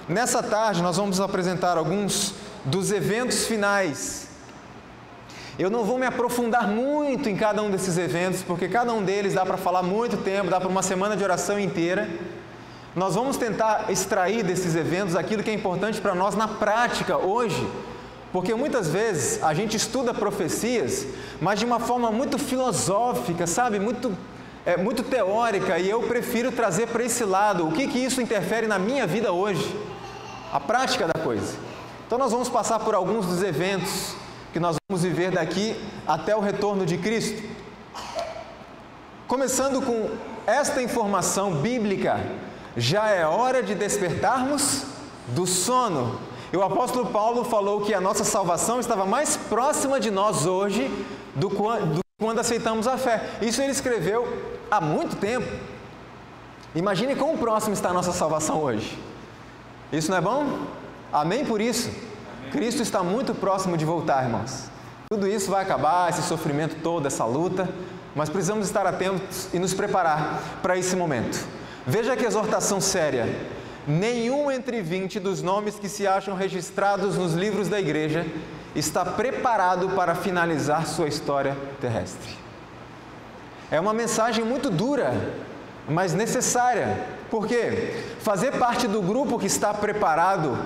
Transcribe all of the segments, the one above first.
Nessa tarde nós vamos apresentar alguns dos eventos finais. Eu não vou me aprofundar muito em cada um desses eventos, porque cada um deles dá para falar muito tempo, dá para uma semana de oração inteira. Nós vamos tentar extrair desses eventos aquilo que é importante para nós na prática hoje, porque muitas vezes a gente estuda profecias, mas de uma forma muito filosófica, sabe? Muito teórica, e eu prefiro trazer para esse lado o que isso interfere na minha vida hoje, a prática da coisa. Então nós vamos passar por alguns dos eventos que nós vamos viver daqui até o retorno de Cristo. Começando com esta informação bíblica: já é hora de despertarmos do sono. E o apóstolo Paulo falou que a nossa salvação estava mais próxima de nós hoje do quando aceitamos a fé. Isso ele escreveu há muito tempo. Imagine quão próximo está a nossa salvação hoje. Isso não é bom? Amém por isso? Amém. Cristo está muito próximo de voltar, irmãos. Tudo isso vai acabar, esse sofrimento todo, essa luta, mas precisamos estar atentos e nos preparar para esse momento. Veja que exortação séria: nenhum entre 20 dos nomes que se acham registrados nos livros da igreja está preparado para finalizar sua história terrestre. É uma mensagem muito dura, mas necessária. Por quê? Fazer parte do grupo que está preparado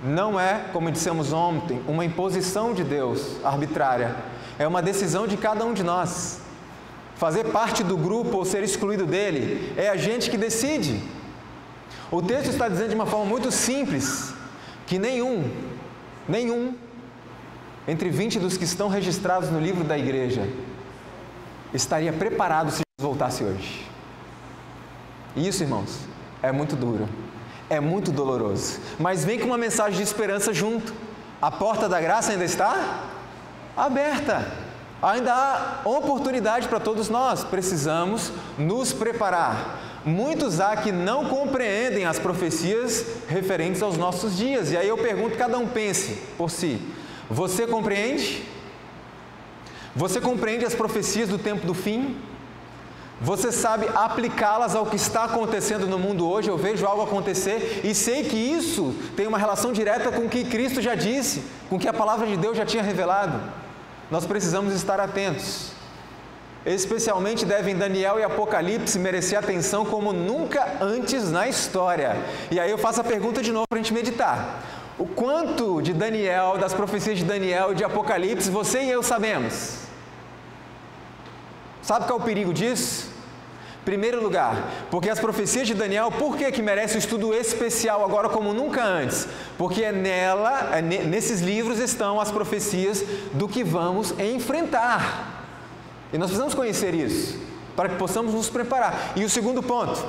não é, como dissemos ontem, uma imposição de Deus arbitrária. É uma decisão de cada um de nós. Fazer parte do grupo ou ser excluído dele é a gente que decide. O texto está dizendo de uma forma muito simples que nenhum entre 20 dos que estão registrados no livro da igreja estaria preparado se Jesus voltasse hoje. Isso, irmãos, é muito duro, é muito doloroso, mas vem com uma mensagem de esperança junto. A porta da graça ainda está aberta, ainda há oportunidade para todos nós. Precisamos nos preparar. Muitos há que não compreendem as profecias referentes aos nossos dias, e aí eu pergunto, cada um pense por si: você compreende? Você compreende as profecias do tempo do fim? Você sabe aplicá-las ao que está acontecendo no mundo hoje? Eu vejo algo acontecer e sei que isso tem uma relação direta com o que Cristo já disse, com o que a palavra de Deus já tinha revelado. Nós precisamos estar atentos. Especialmente devem Daniel e Apocalipse merecer atenção como nunca antes na história. E aí eu faço a pergunta de novo para a gente meditar: o quanto de Daniel, das profecias de Daniel e de Apocalipse, você e eu sabemos? Sabe qual é o perigo disso? Primeiro lugar, porque as profecias de Daniel, por que merece um estudo especial agora como nunca antes? Porque nesses livros estão as profecias do que vamos enfrentar. E nós precisamos conhecer isso, para que possamos nos preparar. E o segundo ponto: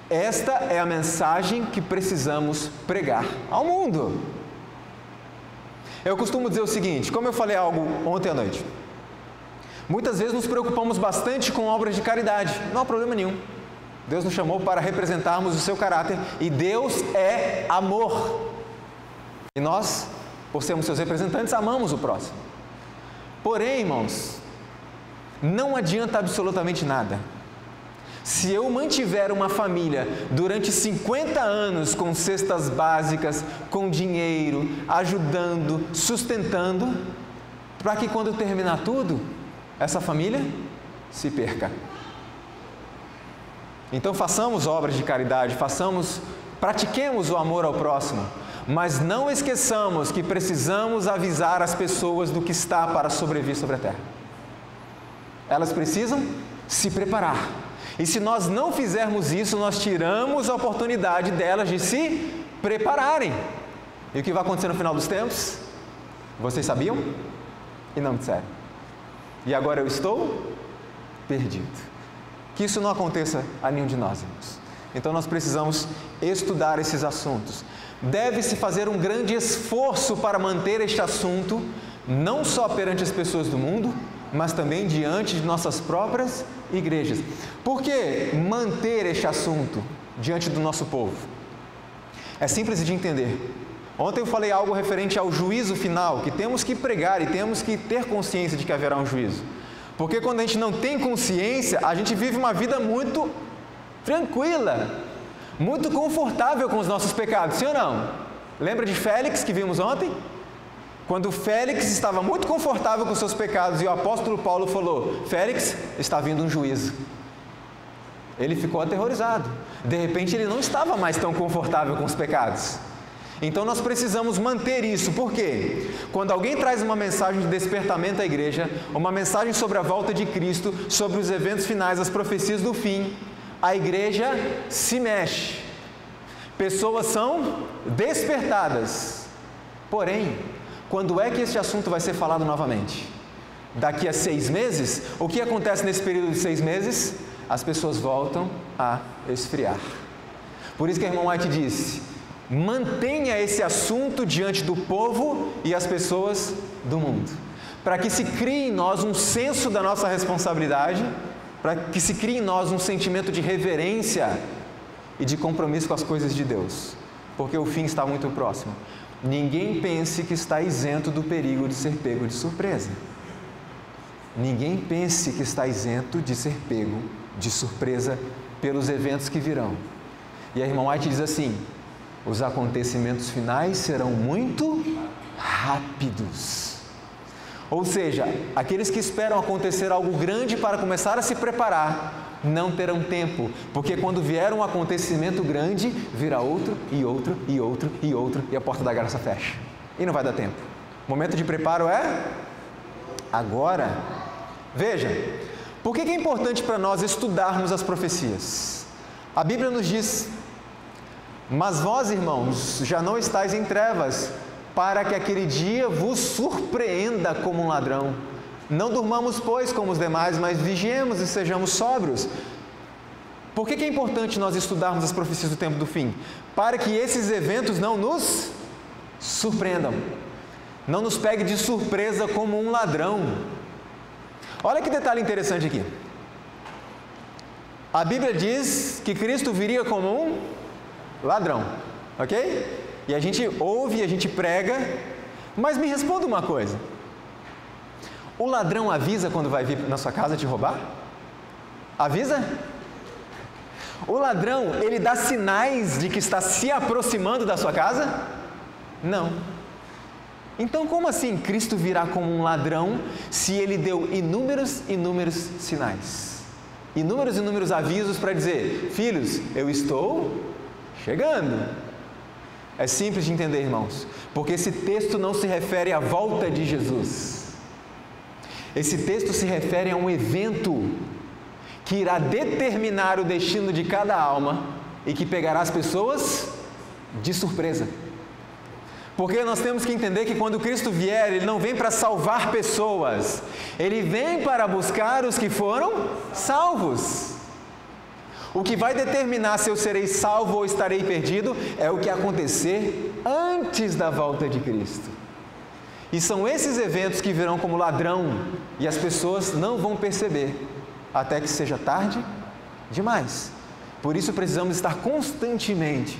esta é a mensagem que precisamos pregar ao mundo. Eu costumo dizer o seguinte, como eu falei algo ontem à noite: muitas vezes nos preocupamos bastante com obras de caridade. Não há problema nenhum. Deus nos chamou para representarmos o seu caráter, e Deus é amor. E nós, por sermos seus representantes, amamos o próximo. Porém, irmãos, não adianta absolutamente nada. Se eu mantiver uma família durante 50 anos com cestas básicas, com dinheiro, ajudando, sustentando, para que quando terminar tudo, essa família se perca. Então façamos obras de caridade, pratiquemos o amor ao próximo, mas não esqueçamos que precisamos avisar as pessoas do que está para sobreviver sobre a terra. Elas precisam se preparar. E se nós não fizermos isso, nós tiramos a oportunidade delas de se prepararem. E o que vai acontecer no final dos tempos? Vocês sabiam? E não me disseram. E agora eu estou perdido. Que isso não aconteça a nenhum de nós, irmãos. Então nós precisamos estudar esses assuntos. Deve-se fazer um grande esforço para manter este assunto, não só perante as pessoas do mundo, mas também diante de nossas próprias igrejas. Por que manter este assunto diante do nosso povo? É simples de entender. Ontem eu falei algo referente ao juízo final, que temos que pregar e temos que ter consciência de que haverá um juízo. Porque quando a gente não tem consciência, a gente vive uma vida muito tranquila, muito confortável com os nossos pecados, sim ou não? Lembra de Félix que vimos ontem? Quando Félix estava muito confortável com os seus pecados e o apóstolo Paulo falou: Félix, está vindo um juízo. Ele ficou aterrorizado. De repente ele não estava mais tão confortável com os pecados. Então nós precisamos manter isso. Por quê? Quando alguém traz uma mensagem de despertamento à igreja, uma mensagem sobre a volta de Cristo, sobre os eventos finais, as profecias do fim, a igreja se mexe. Pessoas são despertadas. Porém, quando é que este assunto vai ser falado novamente? Daqui a 6 meses? O que acontece nesse período de 6 meses? As pessoas voltam a esfriar. Por isso que a irmã White disse: mantenha esse assunto diante do povo e as pessoas do mundo, para que se crie em nós um senso da nossa responsabilidade, para que se crie em nós um sentimento de reverência e de compromisso com as coisas de Deus, porque o fim está muito próximo. Ninguém pense que está isento do perigo de ser pego de surpresa. Ninguém pense que está isento de ser pego de surpresa pelos eventos que virão. E a irmã White diz assim: os acontecimentos finais serão muito rápidos. Ou seja, aqueles que esperam acontecer algo grande para começar a se preparar, não terão tempo, porque quando vier um acontecimento grande, virá outro, e outro, e outro, e outro, e a porta da graça fecha. E não vai dar tempo. O momento de preparo é agora. Veja, por que é importante para nós estudarmos as profecias? A Bíblia nos diz: mas vós, irmãos, já não estáis em trevas, para que aquele dia vos surpreenda como um ladrão. Não durmamos, pois, como os demais, mas vigiemos e sejamos sóbrios. Por que é importante nós estudarmos as profecias do tempo do fim? Para que esses eventos não nos surpreendam, não nos pegue de surpresa como um ladrão. Olha que detalhe interessante aqui. A Bíblia diz que Cristo viria como um ladrão, ok? E a gente ouve, a gente prega, mas me responda uma coisa: o ladrão avisa quando vai vir na sua casa te roubar? Avisa? O ladrão, ele dá sinais de que está se aproximando da sua casa? Não. Então, como assim Cristo virá como um ladrão, se Ele deu inúmeros sinais? Inúmeros avisos para dizer: filhos, eu estou chegando. É simples de entender, irmãos, porque esse texto não se refere à volta de Jesus. Esse texto se refere a um evento que irá determinar o destino de cada alma e que pegará as pessoas de surpresa. Porque nós temos que entender que quando Cristo vier, Ele não vem para salvar pessoas, Ele vem para buscar os que foram salvos. O que vai determinar se eu serei salvo ou estarei perdido é o que acontecer antes da volta de Cristo. E são esses eventos que virão como ladrão e as pessoas não vão perceber até que seja tarde demais. Por isso precisamos estar constantemente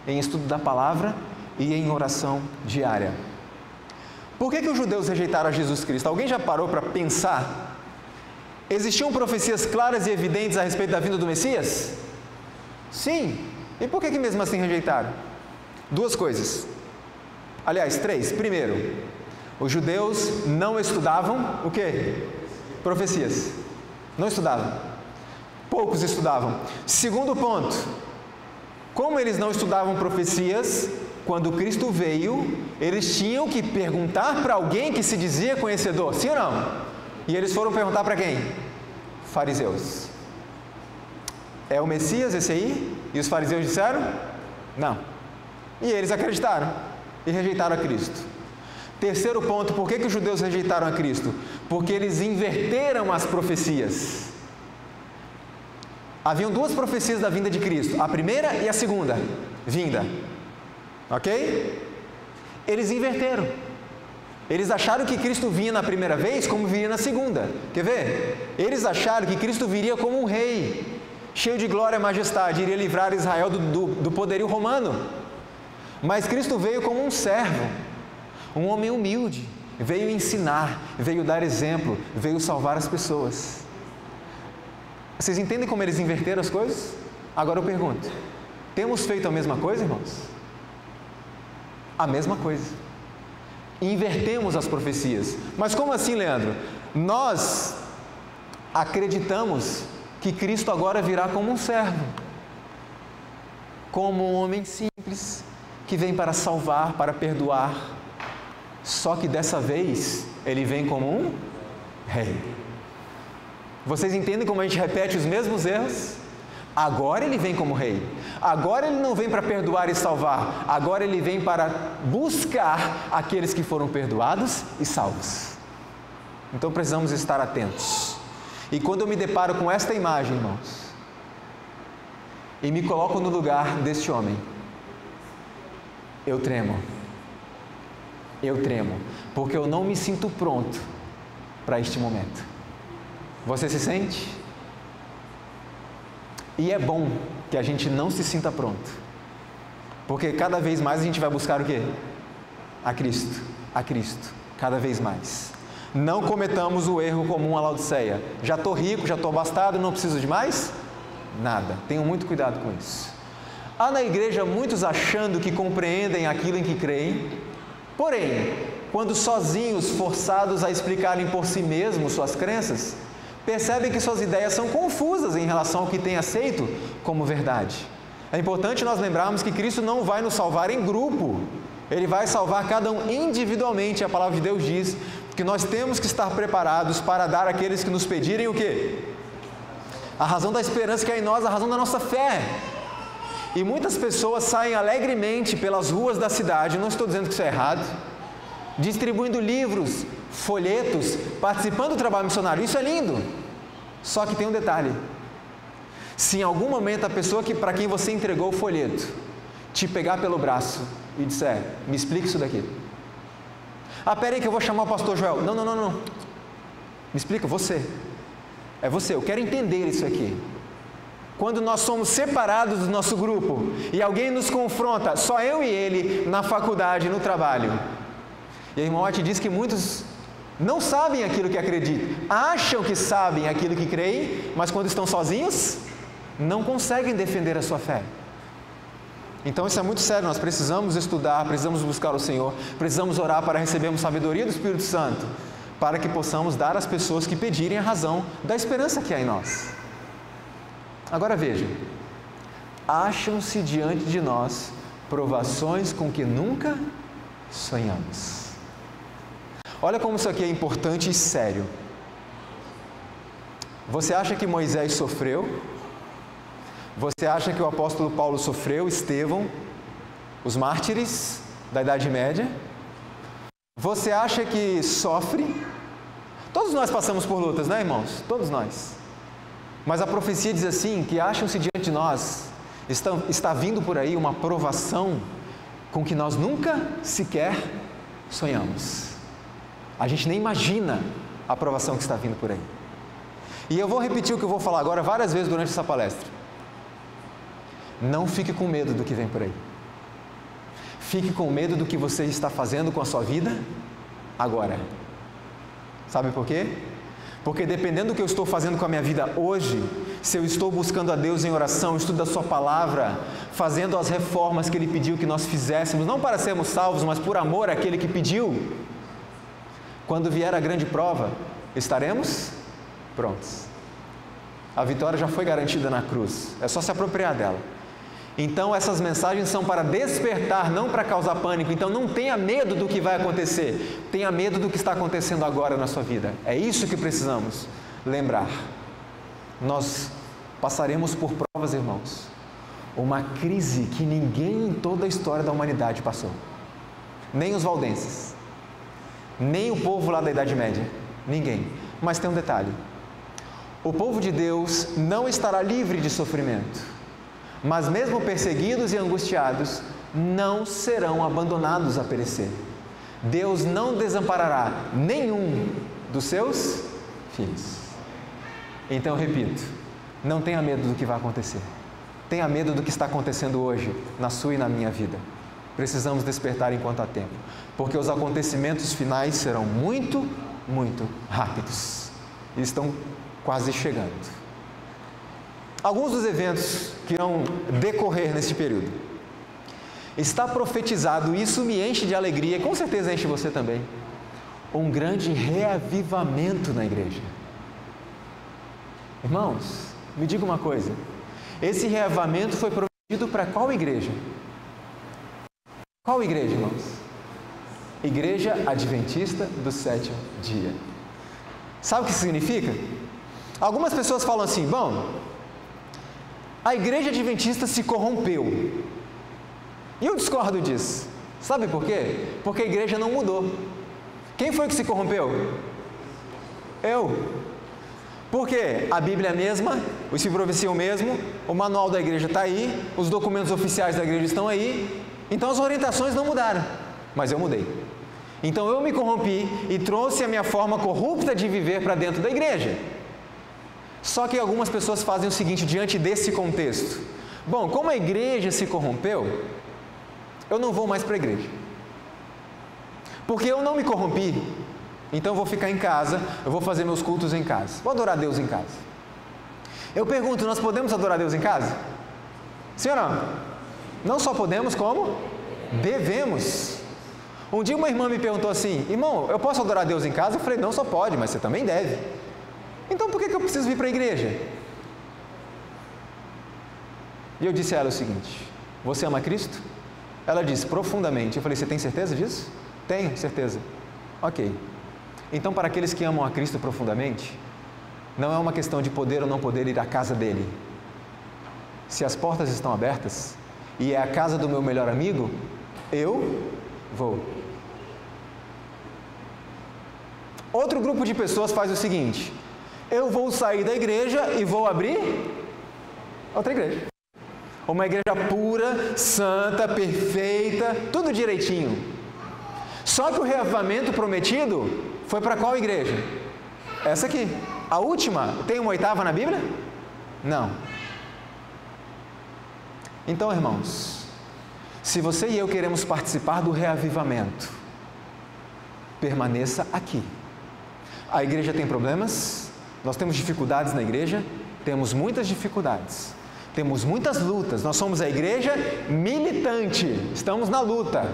em estudo da palavra e em oração diária. Por que os judeus rejeitaram a Jesus Cristo? Alguém já parou para pensar? Existiam profecias claras e evidentes a respeito da vinda do Messias? Sim. E por que mesmo assim rejeitaram? 2 coisas. Aliás, 3. Primeiro, os judeus não estudavam o quê? Profecias. Não estudavam. Poucos estudavam. Segundo ponto, como eles não estudavam profecias, quando Cristo veio, eles tinham que perguntar para alguém que se dizia conhecedor, sim ou não? E eles foram perguntar para quem? Fariseus. É o Messias esse aí? E os fariseus disseram? Não. E eles acreditaram e rejeitaram a Cristo. Terceiro ponto, por que os judeus rejeitaram a Cristo? Porque eles inverteram as profecias. Haviam 2 profecias da vinda de Cristo, a primeira e a segunda vinda. Ok? Eles inverteram. Eles acharam que Cristo vinha na primeira vez como viria na segunda. Quer ver? Eles acharam que Cristo viria como um rei, cheio de glória e majestade, iria livrar Israel do poderio romano. Mas Cristo veio como um servo, um homem humilde, veio ensinar, veio dar exemplo, veio salvar as pessoas. Vocês entendem como eles inverteram as coisas? Agora eu pergunto: Temos feito a mesma coisa, irmãos? A mesma coisa. Invertemos as profecias. Mas como assim, Leandro? Nós acreditamos que Cristo agora virá como um servo, como um homem simples, que vem para salvar, para perdoar. Só que dessa vez, Ele vem como um rei. Vocês entendem como a gente repete os mesmos erros? Agora Ele vem como rei. Agora Ele não vem para perdoar e salvar. Agora Ele vem para buscar aqueles que foram perdoados e salvos. Então precisamos estar atentos. E quando eu me deparo com esta imagem, irmãos, e me coloco no lugar deste homem, eu tremo. Eu tremo, porque eu não me sinto pronto para este momento. Você se sente? E é bom que a gente não se sinta pronto, porque cada vez mais a gente vai buscar o quê? A Cristo, cada vez mais. Não cometamos o erro comum à Laodiceia. Já estou rico, já estou abastado, não preciso de mais nada. Tenham muito cuidado com isso. Há na igreja muitos achando que compreendem aquilo em que creem, porém, quando sozinhos, forçados a explicarem por si mesmos suas crenças, percebem que suas ideias são confusas em relação ao que têm aceito como verdade. É importante nós lembrarmos que Cristo não vai nos salvar em grupo, Ele vai salvar cada um individualmente. A palavra de Deus diz que nós temos que estar preparados para dar àqueles que nos pedirem o quê? A razão da esperança que há em nós, a razão da nossa fé. E muitas pessoas saem alegremente pelas ruas da cidade, não estou dizendo que isso é errado, distribuindo livros, folhetos, participando do trabalho missionário. Isso é lindo. Só que tem um detalhe: se em algum momento a pessoa para quem você entregou o folheto te pegar pelo braço e disser, me explica isso daqui. Ah, peraí que eu vou chamar o pastor Joel. Não. Me explica, você. É você, eu quero entender isso aqui. Quando nós somos separados do nosso grupo e alguém nos confronta, só eu e ele, na faculdade, no trabalho. E a irmã White diz que muitos não sabem aquilo que acreditam, acham que sabem aquilo que creem, mas quando estão sozinhos, não conseguem defender a sua fé. Então isso é muito sério, nós precisamos estudar, precisamos buscar o Senhor, precisamos orar para recebermos sabedoria do Espírito Santo, para que possamos dar às pessoas que pedirem a razão da esperança que há em nós. Agora veja, acham-se diante de nós provações com que nunca sonhamos. Olha como isso aqui é importante e sério. Você acha que Moisés sofreu? Você acha que o apóstolo Paulo sofreu, Estevão, os mártires da Idade Média? Você acha que sofre? Todos nós passamos por lutas, né, irmãos? Todos nós. Mas a profecia diz assim, que acham-se diante de nós, está vindo por aí uma provação com que nós nunca sequer sonhamos. A gente nem imagina a provação que está vindo por aí. E eu vou repetir o que eu vou falar agora várias vezes durante essa palestra. Não fique com medo do que vem por aí. Fique com medo do que você está fazendo com a sua vida agora. Sabe por quê? Porque dependendo do que eu estou fazendo com a minha vida hoje, se eu estou buscando a Deus em oração, estudo da sua palavra, fazendo as reformas que Ele pediu que nós fizéssemos, não para sermos salvos, mas por amor àquele que pediu, quando vier a grande prova, estaremos prontos. A vitória já foi garantida na cruz, é só se apropriar dela. Então essas mensagens são para despertar, não para causar pânico. Então não tenha medo do que vai acontecer, tenha medo do que está acontecendo agora na sua vida. É isso que precisamos lembrar. Nós passaremos por provas, irmãos, uma crise que ninguém em toda a história da humanidade passou. Nem os valdenses, nem o povo lá da Idade Média, ninguém. Mas tem um detalhe: o povo de Deus não estará livre de sofrimento, mas mesmo perseguidos e angustiados, não serão abandonados a perecer. Deus não desamparará nenhum dos seus filhos. Então eu repito, não tenha medo do que vai acontecer. Tenha medo do que está acontecendo hoje, na sua e na minha vida. Precisamos despertar enquanto há tempo, porque os acontecimentos finais serão muito, muito rápidos. E estão quase chegando. alguns dos eventos que irão decorrer neste período. Está profetizado, isso me enche de alegria, com certeza enche você também, um grande reavivamento na igreja. Irmãos, me diga uma coisa, esse reavivamento foi prometido para qual igreja? Qual igreja, irmãos? Igreja Adventista do Sétimo Dia. Sabe o que isso significa? Algumas pessoas falam assim, bom, a Igreja Adventista se corrompeu. E eu discordo disso. Sabe por quê? Porque a igreja não mudou. Quem foi que se corrompeu? Eu. Porque a Bíblia é a mesma, o Espírito de Profecia é o mesmo, o manual da igreja está aí, os documentos oficiais da igreja estão aí, então as orientações não mudaram, mas eu mudei. Então eu me corrompi e trouxe a minha forma corrupta de viver para dentro da igreja. Só que algumas pessoas fazem o seguinte diante desse contexto. Bom, como a igreja se corrompeu, eu não vou mais para a igreja. Porque eu não me corrompi, então eu vou ficar em casa, eu vou fazer meus cultos em casa. Vou adorar Deus em casa. Eu pergunto, nós podemos adorar Deus em casa? Sim ou não? Não só podemos, como devemos. Um dia uma irmã me perguntou assim, irmão, eu posso adorar Deus em casa? Eu falei, não só pode, mas você também deve. Então por que eu preciso vir para a igreja? E eu disse a ela o seguinte, você ama Cristo? Ela disse, profundamente. Eu falei, você tem certeza disso? Tenho certeza. Ok. Então para aqueles que amam a Cristo profundamente, não é uma questão de poder ou não poder ir à casa dele. Se as portas estão abertas e é a casa do meu melhor amigo, eu vou. Outro grupo de pessoas faz o seguinte, eu vou sair da igreja e vou abrir outra igreja. Uma igreja pura, santa, perfeita, tudo direitinho. Só que o reavivamento prometido foi para qual igreja? Essa aqui. A última, tem uma oitava na Bíblia? Não. Então, irmãos, se você e eu queremos participar do reavivamento, permaneça aqui. A igreja tem problemas, nós temos dificuldades na igreja, temos muitas dificuldades, temos muitas lutas, nós somos a igreja militante, estamos na luta,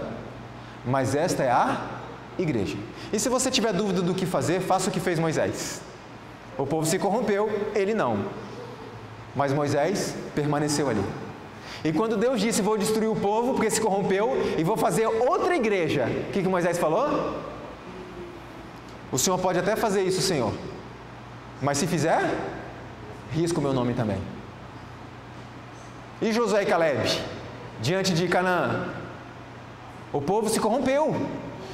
mas esta é a igreja. E se você tiver dúvida do que fazer, faça o que fez Moisés. O povo se corrompeu, ele não, mas Moisés permaneceu ali. E quando Deus disse, vou destruir o povo porque se corrompeu e vou fazer outra igreja, o que Moisés falou? O Senhor pode até fazer isso, Senhor, mas se fizer, risca o meu nome também. E Josué e Caleb, diante de Canaã, o povo se corrompeu.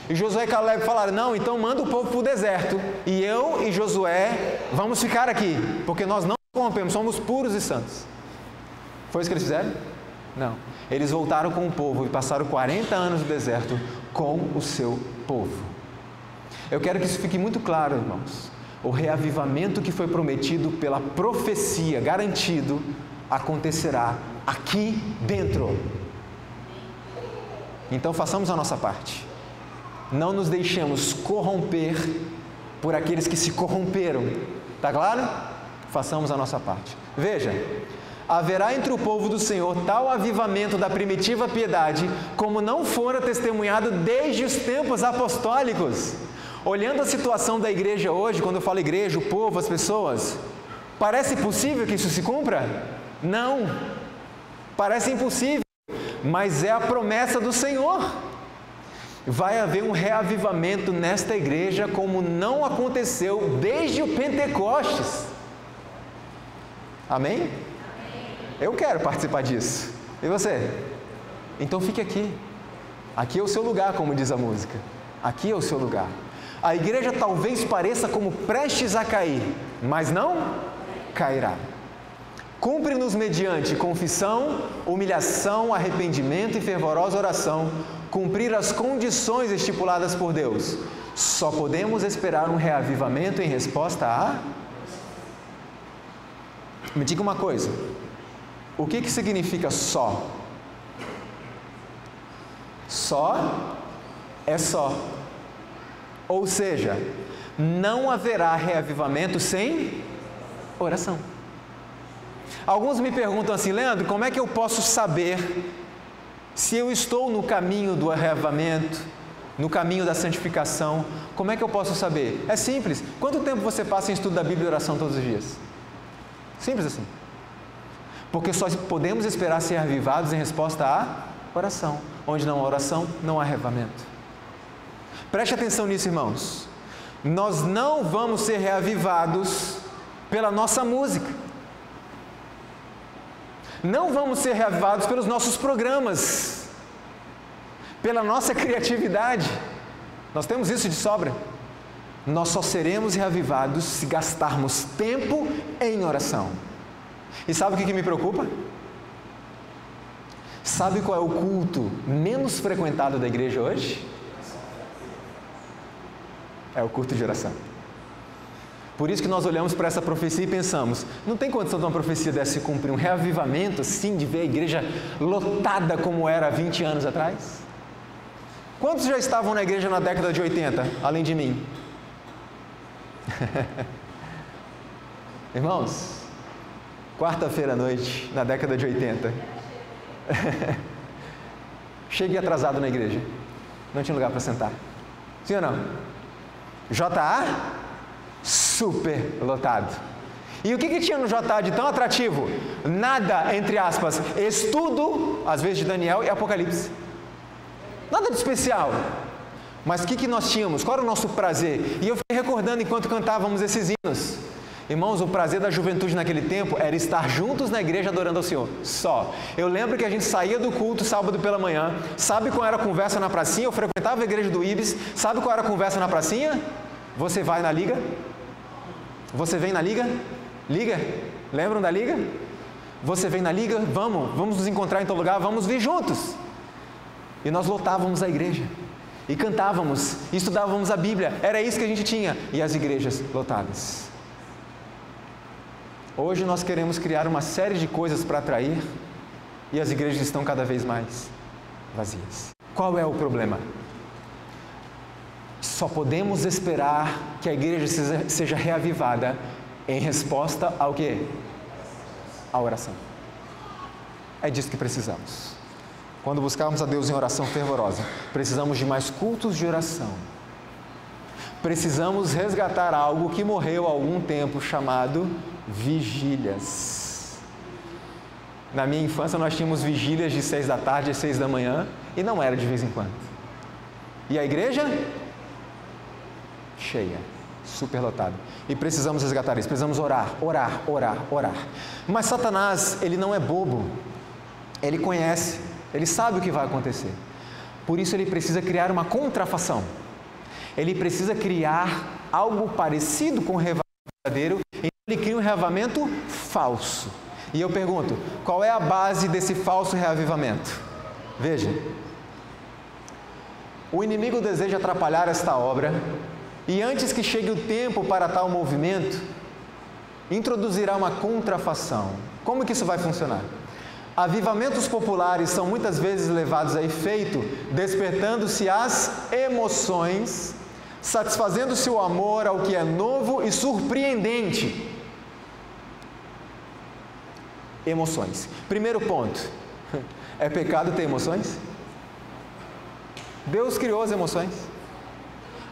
E Josué e Caleb falaram, não, então manda o povo para o deserto, e eu e Josué vamos ficar aqui, porque nós não nos corrompemos, somos puros e santos. Foi isso que eles fizeram? Não. Eles voltaram com o povo e passaram 40 anos no deserto com o seu povo. Eu quero que isso fique muito claro, irmãos. O reavivamento que foi prometido pela profecia, garantido, acontecerá aqui dentro. Então façamos a nossa parte. Não nos deixemos corromper por aqueles que se corromperam. Está claro? Façamos a nossa parte. Veja, haverá entre o povo do Senhor tal avivamento da primitiva piedade, como não fora testemunhado desde os tempos apostólicos. Olhando a situação da igreja hoje, quando eu falo igreja, o povo, as pessoas, parece possível que isso se cumpra? Não, parece impossível, mas é a promessa do Senhor. Vai haver um reavivamento nesta igreja como não aconteceu desde o Pentecostes. Amém? Eu quero participar disso. E você? Então fique aqui. Aqui é o seu lugar, como diz a música. Aqui é o seu lugar. A igreja talvez pareça como prestes a cair, mas não cairá. Cumpre-nos mediante confissão, humilhação, arrependimento e fervorosa oração, cumprir as condições estipuladas por Deus. Só podemos esperar um reavivamento em resposta a... Me diga uma coisa, o que significa só? Só é só. Ou seja, não haverá reavivamento sem oração. Alguns me perguntam assim: Leandro, como é que eu posso saber se eu estou no caminho do arreavamento, no caminho da santificação? Como é que eu posso saber? É simples. Quanto tempo você passa em estudo da Bíblia e oração todos os dias? Simples assim. Porque só podemos esperar ser reavivados em resposta à oração. Onde não há oração, não há arreavamento. Preste atenção nisso, irmãos. Nós não vamos ser reavivados pela nossa música. Não vamos ser reavivados pelos nossos programas, pela nossa criatividade. Nós temos isso de sobra. Nós só seremos reavivados se gastarmos tempo em oração. E sabe o que me preocupa? Sabe qual é o culto menos frequentado da igreja hoje? É o culto de oração. Por isso que nós olhamos para essa profecia e pensamos: não tem condição de uma profecia dessa se cumprir, um reavivamento assim, de ver a igreja lotada como era há 20 anos atrás? Quantos já estavam na igreja na década de 80, além de mim? Irmãos, quarta-feira à noite, na década de 80, cheguei atrasado na igreja, não tinha lugar para sentar. Sim ou não? JA? Super lotado. E o que tinha no JA de tão atrativo? Nada, entre aspas, estudo, às vezes de Daniel e Apocalipse. Nada de especial. Mas o que nós tínhamos? Qual era o nosso prazer? E eu fiquei recordando enquanto cantávamos esses hinos. Irmãos, o prazer da juventude naquele tempo era estar juntos na igreja adorando ao Senhor. Só. Eu lembro que a gente saía do culto sábado pela manhã. Sabe qual era a conversa na pracinha? Eu frequentava a igreja do Ibis. Sabe qual era a conversa na pracinha? Você vai na liga? Você vem na liga? Liga? Lembram da liga? Você vem na liga? Vamos nos encontrar em todo lugar, vamos vir juntos. E nós lotávamos a igreja. E cantávamos, e estudávamos a Bíblia. Era isso que a gente tinha. E as igrejas lotadas. Hoje nós queremos criar uma série de coisas para atrair, e as igrejas estão cada vez mais vazias. Qual é o problema? Só podemos esperar que a igreja seja reavivada em resposta ao quê? À oração. É disso que precisamos. Quando buscarmos a Deus em oração fervorosa, precisamos de mais cultos de oração. Precisamos resgatar algo que morreu há algum tempo, chamado vigílias. Na minha infância nós tínhamos vigílias de 6 da tarde às 6 da manhã, e não era de vez em quando. E a igreja? Cheia, superlotada. E precisamos resgatar isso, precisamos orar. Mas Satanás, ele não é bobo. Ele conhece, ele sabe o que vai acontecer. Por isso ele precisa criar uma contrafação. Ele precisa criar algo parecido com o reavivamento verdadeiro, então ele cria um reavivamento falso. E eu pergunto, qual é a base desse falso reavivamento? Veja, o inimigo deseja atrapalhar esta obra, e antes que chegue o tempo para tal movimento, introduzirá uma contrafação. Como que isso vai funcionar? Avivamentos populares são muitas vezes levados a efeito, despertando-se as emoções, satisfazendo-se o amor ao que é novo e surpreendente. Emoções. Primeiro ponto, é pecado ter emoções? Deus criou as emoções.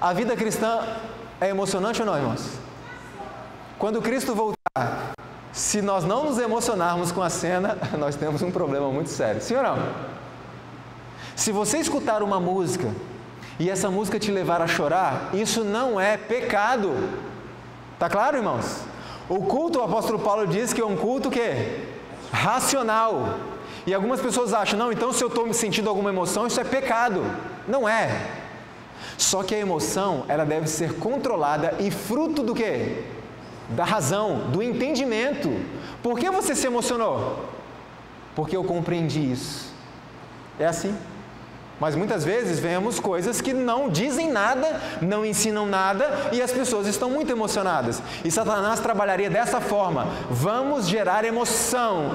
A vida cristã é emocionante ou não, irmãos? Quando Cristo voltar, se nós não nos emocionarmos com a cena, nós temos um problema muito sério. Sim ou não? Se você escutar uma música e essa música te levar a chorar, isso não é pecado. Tá claro, irmãos? O culto, o apóstolo Paulo diz que é um culto que racional. E algumas pessoas acham, não, então se eu estou me sentindo alguma emoção, isso é pecado. Não é. Só que a emoção, ela deve ser controlada e fruto do quê? Da razão, do entendimento. Por que você se emocionou? Porque eu compreendi isso. É assim. Mas muitas vezes vemos coisas que não dizem nada, não ensinam nada, e as pessoas estão muito emocionadas. E Satanás trabalharia dessa forma: vamos gerar emoção.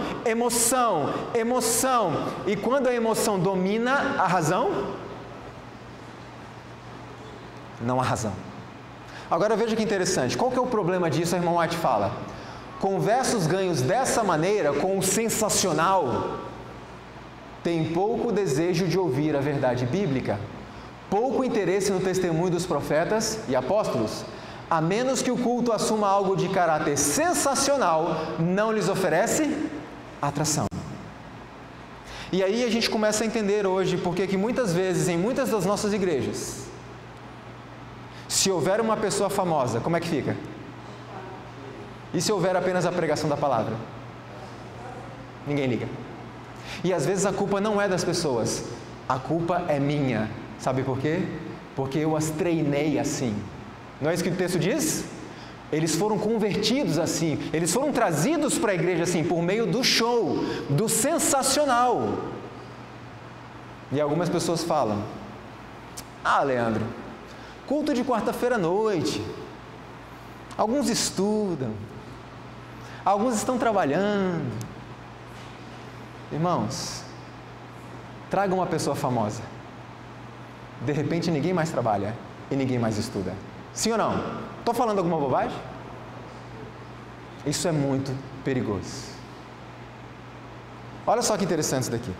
E quando a emoção domina a razão, não há razão. Agora veja que interessante, qual que é o problema disso? A irmã White fala: conversos ganhos dessa maneira, com o sensacional, têm pouco desejo de ouvir a verdade bíblica, pouco interesse no testemunho dos profetas e apóstolos, a menos que o culto assuma algo de caráter sensacional, não lhes oferece atração. E aí a gente começa a entender hoje porque que muitas vezes, em muitas das nossas igrejas, se houver uma pessoa famosa, como é que fica? E se houver apenas a pregação da palavra? Ninguém liga. E às vezes a culpa não é das pessoas, a culpa é minha. Sabe por quê? Porque eu as treinei assim. Não é isso que o texto diz? Eles foram convertidos assim, eles foram trazidos para a igreja assim, por meio do show, do sensacional. E algumas pessoas falam: ah, Leandro, culto de quarta-feira à noite, alguns estudam, alguns estão trabalhando. Irmãos, traga uma pessoa famosa, de repente ninguém mais trabalha e ninguém mais estuda. Sim ou não? Estou falando alguma bobagem? Isso é muito perigoso. Olha só que interessante isso daqui.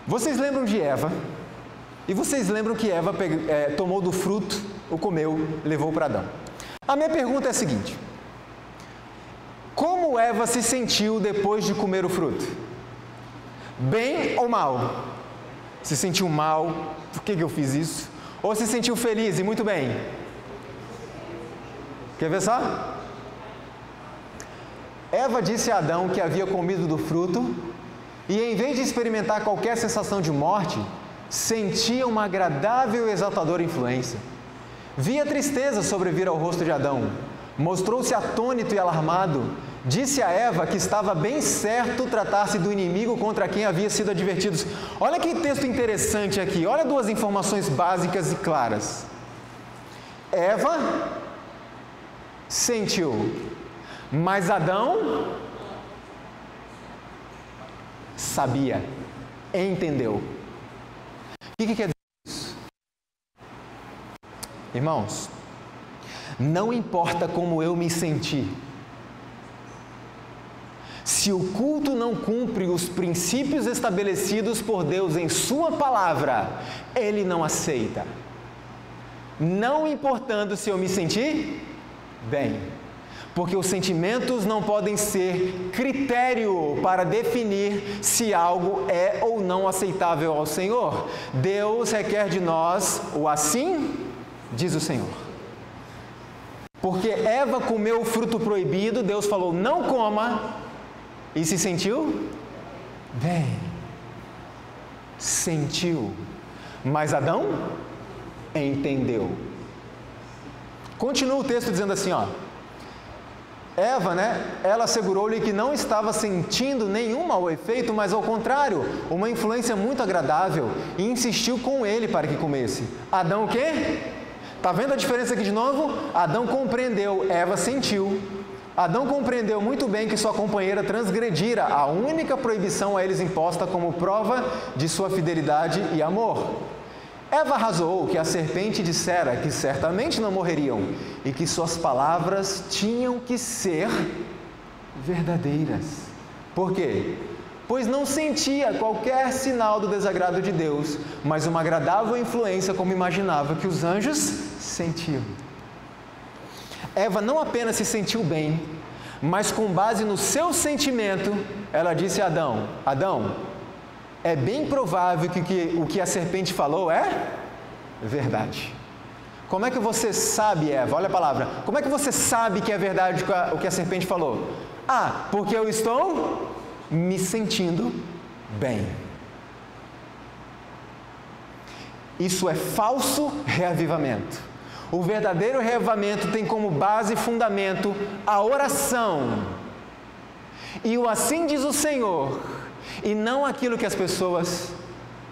Vocês lembram de Eva? E vocês lembram que Eva tomou do fruto, o comeu, levou para Adão. A minha pergunta é a seguinte: como Eva se sentiu depois de comer o fruto? Bem ou mal? Se sentiu mal? Por que eu fiz isso? Ou se sentiu feliz e muito bem? Quer ver só? Eva disse a Adão que havia comido do fruto e, em vez de experimentar qualquer sensação de morte, sentia uma agradável e exaltadora influência. Via tristeza sobrevir ao rosto de Adão, mostrou-se atônito e alarmado, disse a Eva que estava bem certo tratar-se do inimigo contra quem havia sido advertidos. Olha que texto interessante aqui, olha duas informações básicas e claras. Eva sentiu, mas Adão sabia, entendeu. O que quer dizer isso? Irmãos, não importa como eu me senti, se o culto não cumpre os princípios estabelecidos por Deus em Sua palavra, Ele não aceita. Não importando se eu me senti bem, porque os sentimentos não podem ser critério para definir se algo é ou não aceitável ao Senhor. Deus requer de nós o assim, diz o Senhor. Porque Eva comeu o fruto proibido, Deus falou: não coma. E se sentiu bem. Sentiu. Mas Adão entendeu. Continua o texto dizendo assim, ó. Eva, ela assegurou-lhe que não estava sentindo nenhum mau efeito, mas ao contrário, uma influência muito agradável, e insistiu com ele para que comesse. Adão o quê? Está vendo a diferença aqui de novo? Adão compreendeu, Eva sentiu. Adão compreendeu muito bem que sua companheira transgredira a única proibição a eles imposta como prova de sua fidelidade e amor. Eva razoou que a serpente dissera que certamente não morreriam e que suas palavras tinham que ser verdadeiras. Por quê? Pois não sentia qualquer sinal do desagrado de Deus, mas uma agradável influência como imaginava que os anjos sentiam. Eva não apenas se sentiu bem, mas com base no seu sentimento, ela disse a Adão: Adão, é bem provável que o que a serpente falou é verdade. Como é que você sabe, Eva? Olha a palavra. Como é que você sabe que é verdade o que a serpente falou? Ah, porque eu estou me sentindo bem. Isso é falso reavivamento. O verdadeiro reavivamento tem como base e fundamento a oração. E o assim diz o Senhor, e não aquilo que as pessoas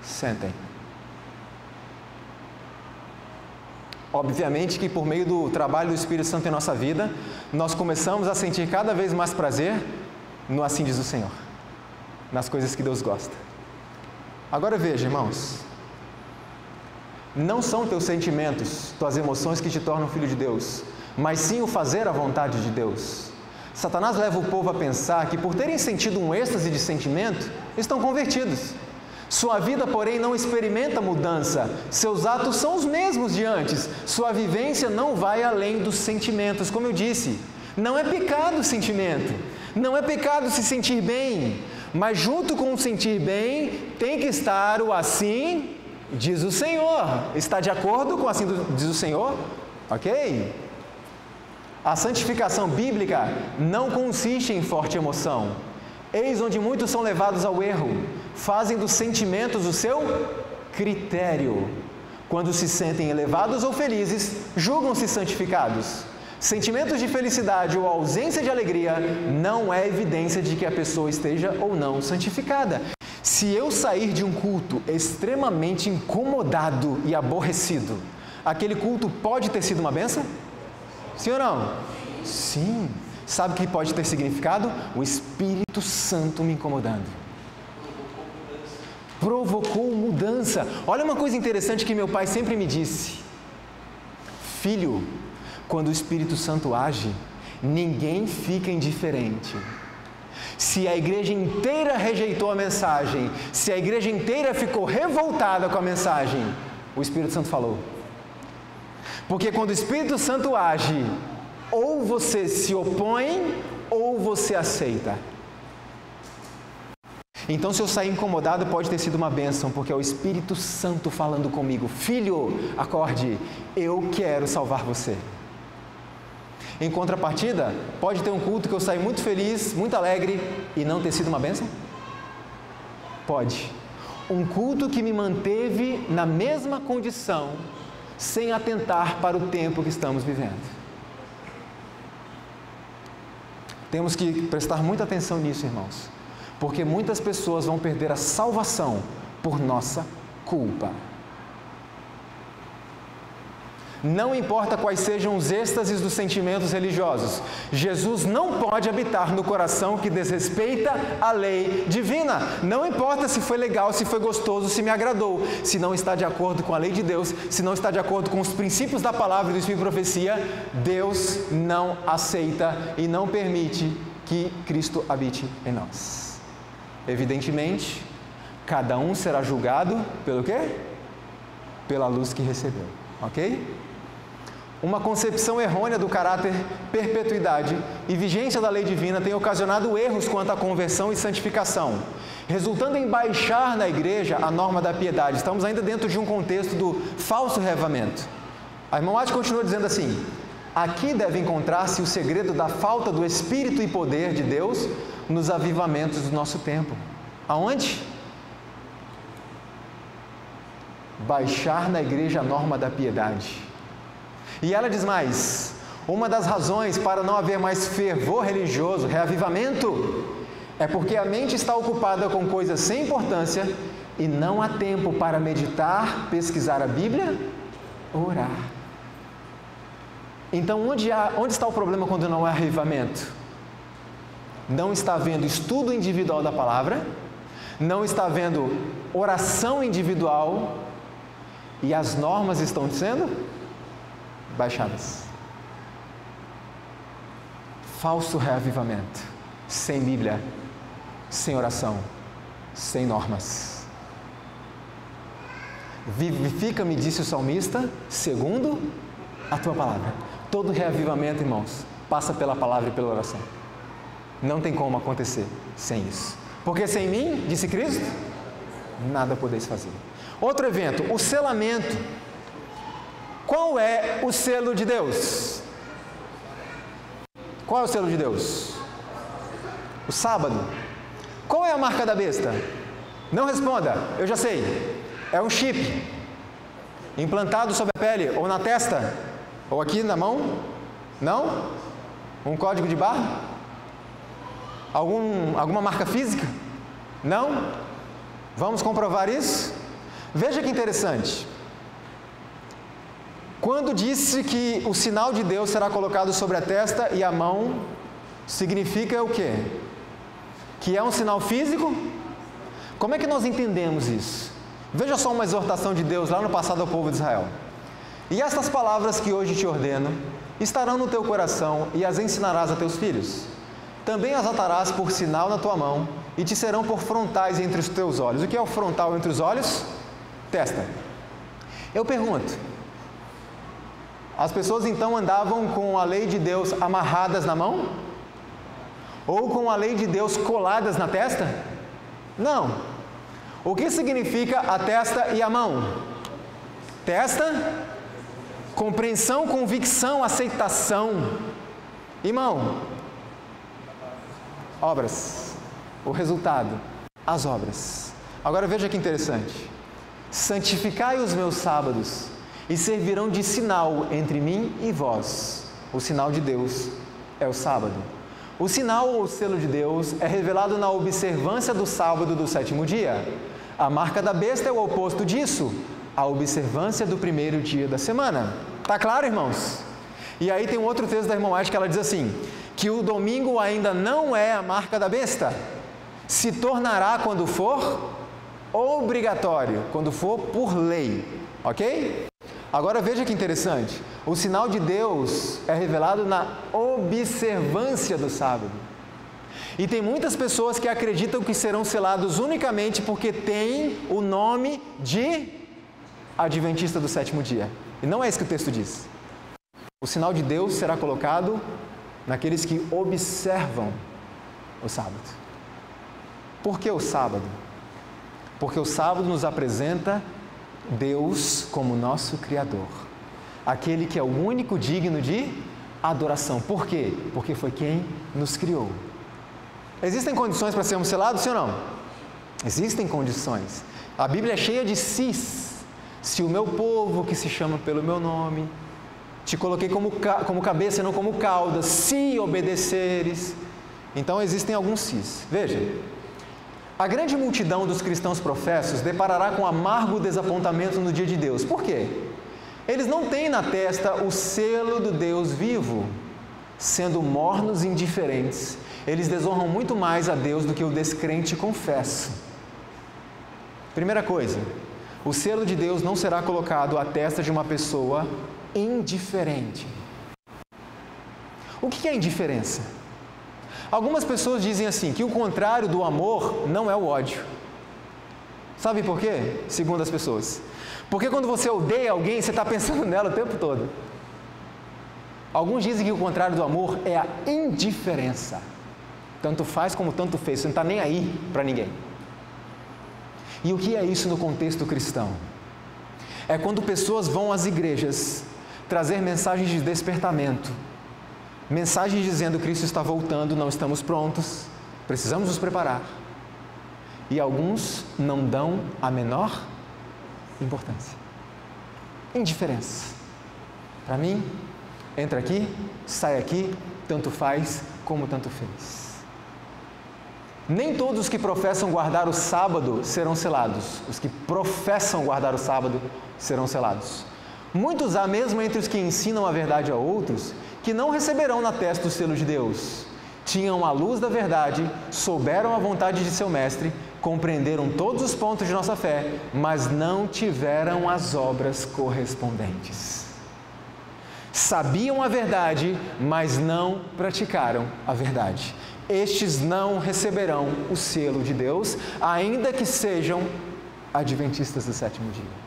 sentem. Obviamente que por meio do trabalho do Espírito Santo em nossa vida, nós começamos a sentir cada vez mais prazer no assim diz o Senhor, nas coisas que Deus gosta. Agora veja, irmãos, não são teus sentimentos, tuas emoções que te tornam filho de Deus, mas sim o fazer a vontade de Deus. Satanás leva o povo a pensar que, por terem sentido um êxtase de sentimento, estão convertidos. Sua vida, porém, não experimenta mudança. Seus atos são os mesmos de antes. Sua vivência não vai além dos sentimentos. Como eu disse, não é pecado o sentimento. Não é pecado se sentir bem. Mas junto com o sentir bem, tem que estar o assim diz o Senhor. Está de acordo com assim diz o Senhor? Ok? A santificação bíblica não consiste em forte emoção. Eis onde muitos são levados ao erro. Fazem dos sentimentos o seu critério. Quando se sentem elevados ou felizes, julgam-se santificados. Sentimentos de felicidade ou ausência de alegria não é evidência de que a pessoa esteja ou não santificada. Se eu sair de um culto extremamente incomodado e aborrecido, aquele culto pode ter sido uma bênção? Sim ou não? Sim. Sabe o que pode ter significado? O Espírito Santo me incomodando. Provocou mudança. Olha uma coisa interessante que meu pai sempre me disse. Filho, quando o Espírito Santo age, ninguém fica indiferente. Se a igreja inteira rejeitou a mensagem, se a igreja inteira ficou revoltada com a mensagem, o Espírito Santo falou. Porque quando o Espírito Santo age, ou você se opõe, ou você aceita. Então, se eu sair incomodado, pode ter sido uma bênção, porque é o Espírito Santo falando comigo. Filho, acorde, eu quero salvar você. Em contrapartida, pode ter um culto que eu saí muito feliz, muito alegre, e não ter sido uma bênção? Pode. Um culto que me manteve na mesma condição, sem atentar para o tempo que estamos vivendo. Temos que prestar muita atenção nisso, irmãos, porque muitas pessoas vão perder a salvação por nossa culpa. Não importa quais sejam os êxtases dos sentimentos religiosos, Jesus não pode habitar no coração que desrespeita a lei divina. Não importa se foi legal, se foi gostoso, se me agradou, se não está de acordo com a lei de Deus, se não está de acordo com os princípios da palavra e do Espírito de profecia, Deus não aceita e não permite que Cristo habite em nós. Evidentemente, cada um será julgado pelo quê? Pela luz que recebeu, ok? Uma concepção errônea do caráter perpetuidade e vigência da lei divina tem ocasionado erros quanto à conversão e santificação, resultando em baixar na igreja a norma da piedade. Estamos ainda dentro de um contexto do falso reavivamento. A irmã White continua dizendo assim: aqui deve encontrar-se o segredo da falta do Espírito e poder de Deus nos avivamentos do nosso tempo. Aonde? Baixar na igreja a norma da piedade. E ela diz mais: uma das razões para não haver mais fervor religioso, reavivamento, é porque a mente está ocupada com coisas sem importância e não há tempo para meditar, pesquisar a Bíblia, orar. Então, onde está o problema quando não há avivamento? Não está havendo estudo individual da palavra, não está havendo oração individual e as normas estão sendo baixadas. Falso reavivamento, sem Bíblia, sem oração, sem normas. Vivifica-me, disse o salmista, segundo a tua palavra. Todo reavivamento, irmãos, passa pela palavra e pela oração. Não tem como acontecer sem isso. Porque sem mim, disse Cristo, nada podeis fazer. Outro evento, o selamento. Qual é o selo de Deus? Qual é o selo de Deus? O sábado. Qual é a marca da besta? Não responda, eu já sei. É um chip implantado sobre a pele, ou na testa, ou aqui na mão. Não? Um código de barra? Alguma marca física? Não? Vamos comprovar isso? Veja que interessante. Quando disse que o sinal de Deus será colocado sobre a testa e a mão, significa o quê? Que é um sinal físico? Como é que nós entendemos isso? Veja só uma exortação de Deus lá no passado ao povo de Israel. E estas palavras que hoje te ordeno estarão no teu coração e as ensinarás a teus filhos. Também as atarás por sinal na tua mão e te serão por frontais entre os teus olhos. O que é o frontal entre os olhos? Testa. Eu pergunto, as pessoas então andavam com a lei de Deus amarradas na mão? Ou com a lei de Deus coladas na testa? Não. O que significa a testa e a mão? Testa, compreensão, convicção, aceitação. E mão? Obras. O resultado, as obras. Agora veja que interessante. Santificai os meus sábados e servirão de sinal entre mim e vós. O sinal de Deus é o sábado. O sinal ou o selo de Deus é revelado na observância do sábado do sétimo dia. A marca da besta é o oposto disso, a observância do primeiro dia da semana. Tá claro, irmãos? E aí tem um outro texto da irmã White que ela diz assim, que o domingo ainda não é a marca da besta, se tornará quando for obrigatório, quando for por lei, ok? Agora veja que interessante, o sinal de Deus é revelado na observância do sábado. E tem muitas pessoas que acreditam que serão selados unicamente porque têm o nome de Adventista do sétimo dia. E não é isso que o texto diz. O sinal de Deus será colocado naqueles que observam o sábado. Por que o sábado? Porque o sábado nos apresenta Deus como nosso Criador, aquele que é o único digno de adoração. Por quê? Porque foi quem nos criou. Existem condições para sermos selados, sim ou não? Existem condições. A Bíblia é cheia de sis. Se o meu povo, que se chama pelo meu nome, te coloquei como cabeça e não como cauda, se obedeceres. Então existem alguns sis. Veja, a grande multidão dos cristãos professos deparará com amargo desapontamento no dia de Deus. Por quê? Eles não têm na testa o selo do Deus vivo. Sendo mornos e indiferentes, eles desonram muito mais a Deus do que o descrente confesso. Primeira coisa, o selo de Deus não será colocado à testa de uma pessoa indiferente. O que é indiferença? Algumas pessoas dizem assim, que o contrário do amor não é o ódio. Sabe por quê? Segundo as pessoas. Porque quando você odeia alguém, você está pensando nela o tempo todo. Alguns dizem que o contrário do amor é a indiferença. Tanto faz como tanto fez, você não está nem aí para ninguém. E o que é isso no contexto cristão? É quando pessoas vão às igrejas trazer mensagens de despertamento, mensagens dizendo que Cristo está voltando, não estamos prontos, precisamos nos preparar. E alguns não dão a menor importância. Indiferença. Para mim, entra aqui, sai aqui, tanto faz como tanto fez. Nem todos os que professam guardar o sábado serão selados. Os que professam guardar o sábado serão selados. Muitos há mesmo entre os que ensinam a verdade a outros, que não receberão na testa o selo de Deus. Tinham a luz da verdade, souberam a vontade de seu mestre, compreenderam todos os pontos de nossa fé, mas não tiveram as obras correspondentes. Sabiam a verdade, mas não praticaram a verdade. Estes não receberão o selo de Deus, ainda que sejam adventistas do sétimo dia.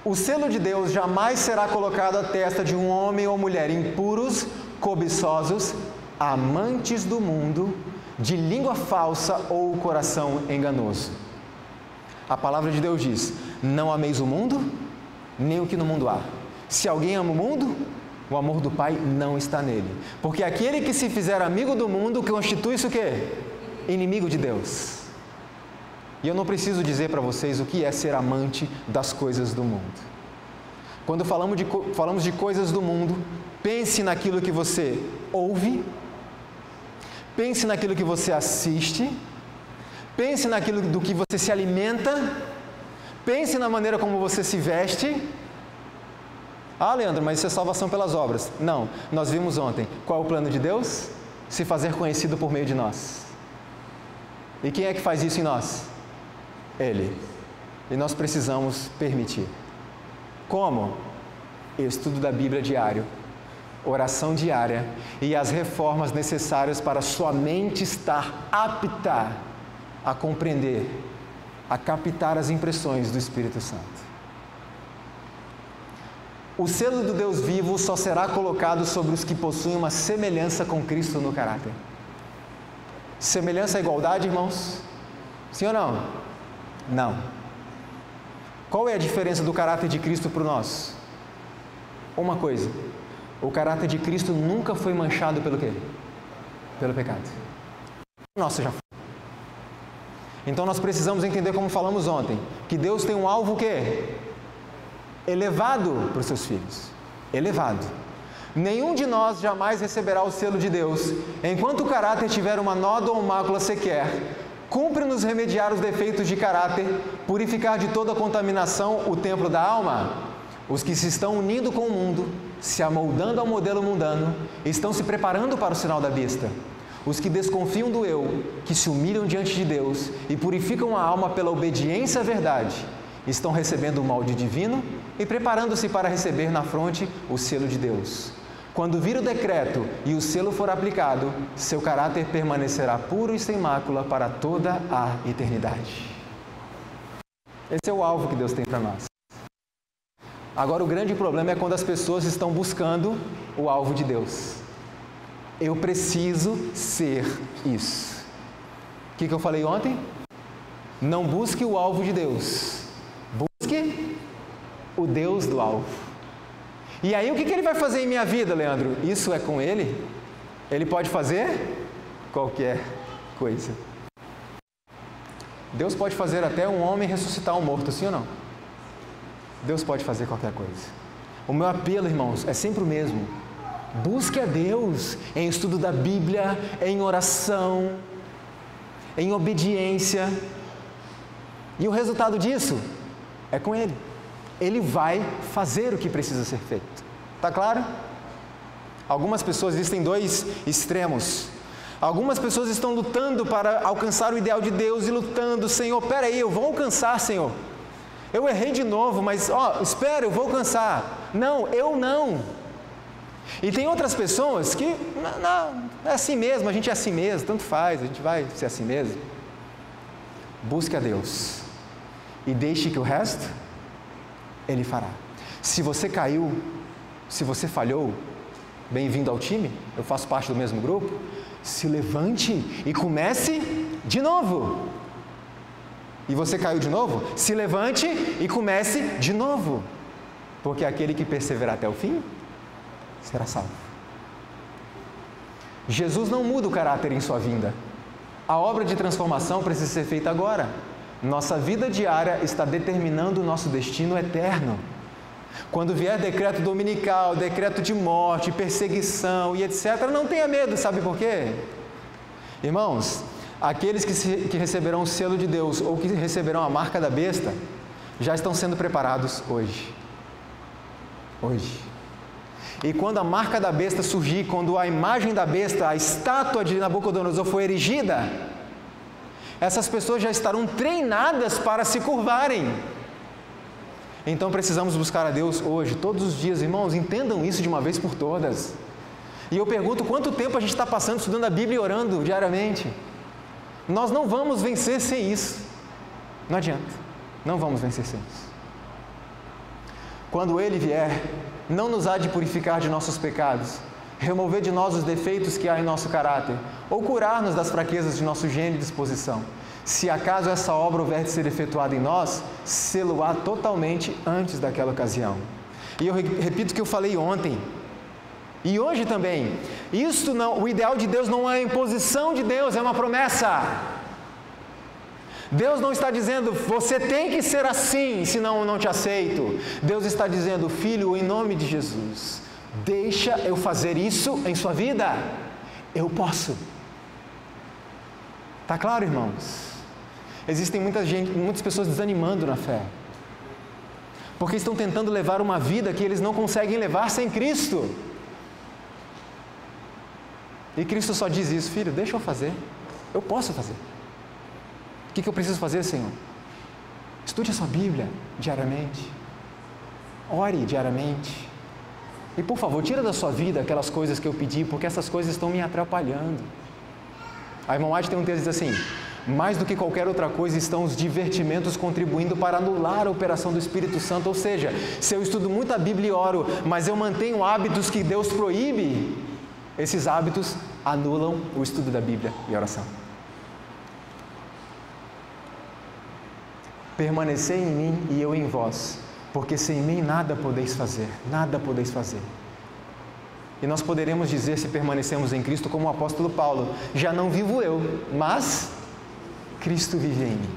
O selo de Deus jamais será colocado à testa de um homem ou mulher impuros, cobiçosos, amantes do mundo, de língua falsa ou coração enganoso. A palavra de Deus diz, não ameis o mundo, nem o que no mundo há. Se alguém ama o mundo, o amor do Pai não está nele. Porque aquele que se fizer amigo do mundo, constitui isso o quê? Inimigo de Deus. E eu não preciso dizer para vocês o que é ser amante das coisas do mundo. Quando falamos de coisas do mundo, pense naquilo que você ouve, pense naquilo que você assiste, pense naquilo do que você se alimenta, pense na maneira como você se veste. Ah, Leandro, mas isso é salvação pelas obras. Não, nós vimos ontem. Qual é o plano de Deus? Se fazer conhecido por meio de nós. E quem é que faz isso em nós? Ele. E nós precisamos permitir. Como? Estudo da Bíblia diário, oração diária e as reformas necessárias para sua mente estar apta a compreender, a captar as impressões do Espírito Santo. O selo do Deus vivo só será colocado sobre os que possuem uma semelhança com Cristo no caráter. Semelhança é igualdade, irmãos? Sim ou não? Não. Qual é a diferença do caráter de Cristo para o nosso? Uma coisa, o caráter de Cristo nunca foi manchado pelo quê? Pelo pecado. Nossa, já foi. Então nós precisamos entender, como falamos ontem, que Deus tem um alvo o quê? Elevado para os seus filhos. Elevado. Nenhum de nós jamais receberá o selo de Deus enquanto o caráter tiver uma nódoa ou mácula sequer. Cumpre-nos remediar os defeitos de caráter, purificar de toda contaminação o templo da alma. Os que se estão unindo com o mundo, se amoldando ao modelo mundano, estão se preparando para o sinal da besta. Os que desconfiam do eu, que se humilham diante de Deus e purificam a alma pela obediência à verdade, estão recebendo o molde divino e preparando-se para receber na fronte o selo de Deus. Quando vir o decreto e o selo for aplicado, seu caráter permanecerá puro e sem mácula para toda a eternidade. Esse é o alvo que Deus tem para nós. Agora, o grande problema é quando as pessoas estão buscando o alvo de Deus. Eu preciso ser isso. O que eu falei ontem? Não busque o alvo de Deus. Busque o Deus do alvo. E aí, o que ele vai fazer em minha vida, Leandro? Isso é com Ele? Ele pode fazer qualquer coisa. Deus pode fazer até um homem ressuscitar um morto, sim ou não? Deus pode fazer qualquer coisa. O meu apelo, irmãos, é sempre o mesmo. Busque a Deus em estudo da Bíblia, em oração, em obediência. E o resultado disso é com Ele. Ele vai fazer o que precisa ser feito. Está claro? Algumas pessoas, existem dois extremos. Algumas pessoas estão lutando para alcançar o ideal de Deus e lutando, Senhor, peraí, eu vou alcançar, Senhor. Eu errei de novo, mas, espera, eu vou alcançar. Não, eu não. E tem outras pessoas que, não, é assim mesmo, a gente é assim mesmo, tanto faz, a gente vai ser assim mesmo. Busque a Deus e deixe que o resto Ele fará. Se você caiu, se você falhou, bem-vindo ao time, eu faço parte do mesmo grupo, se levante e comece de novo. E você caiu de novo? Se levante e comece de novo, porque aquele que perseverar até o fim será salvo. Jesus não muda o caráter em sua vinda. A obra de transformação precisa ser feita agora. Nossa vida diária está determinando o nosso destino eterno. Quando vier decreto dominical, decreto de morte, perseguição e etc., não tenha medo, sabe por quê? Irmãos, aqueles que receberão o selo de Deus ou que receberão a marca da besta, já estão sendo preparados hoje. Hoje. E quando a marca da besta surgir, quando a imagem da besta, a estátua de Nabucodonosor for erigida, essas pessoas já estarão treinadas para se curvarem. Então precisamos buscar a Deus hoje, todos os dias, irmãos, entendam isso de uma vez por todas. E eu pergunto, quanto tempo a gente está passando estudando a Bíblia e orando diariamente? Nós não vamos vencer sem isso. Não adianta, não vamos vencer sem isso. Quando Ele vier, não nos há de purificar de nossos pecados, remover de nós os defeitos que há em nosso caráter, ou curar-nos das fraquezas de nosso gênio e disposição. Se acaso essa obra houver de ser efetuada em nós, sê-lo-á totalmente antes daquela ocasião. E eu repito o que eu falei ontem, e hoje também, isto não, o ideal de Deus não é a imposição de Deus, é uma promessa. Deus não está dizendo, você tem que ser assim, senão eu não te aceito. Deus está dizendo, filho, em nome de Jesus, deixa eu fazer isso em sua vida. Eu posso. Está claro, irmãos? Existem muitas pessoas desanimando na fé, porque estão tentando levar uma vida que eles não conseguem levar sem Cristo. E Cristo só diz isso, filho, deixa eu fazer, eu posso fazer. O que eu preciso fazer, Senhor? Estude a sua Bíblia diariamente. Ore diariamente. E por favor, tira da sua vida aquelas coisas que eu pedi, porque essas coisas estão me atrapalhando. A irmã White tem um texto que diz assim: mais do que qualquer outra coisa estão os divertimentos contribuindo para anular a operação do Espírito Santo. Ou seja, se eu estudo muito a Bíblia e oro, mas eu mantenho hábitos que Deus proíbe, esses hábitos anulam o estudo da Bíblia e a oração. Permanecei em mim e eu em vós, porque sem mim nada podeis fazer, nada podeis fazer. E nós poderemos dizer, se permanecemos em Cristo, como o apóstolo Paulo: já não vivo eu, mas Cristo vive em mim.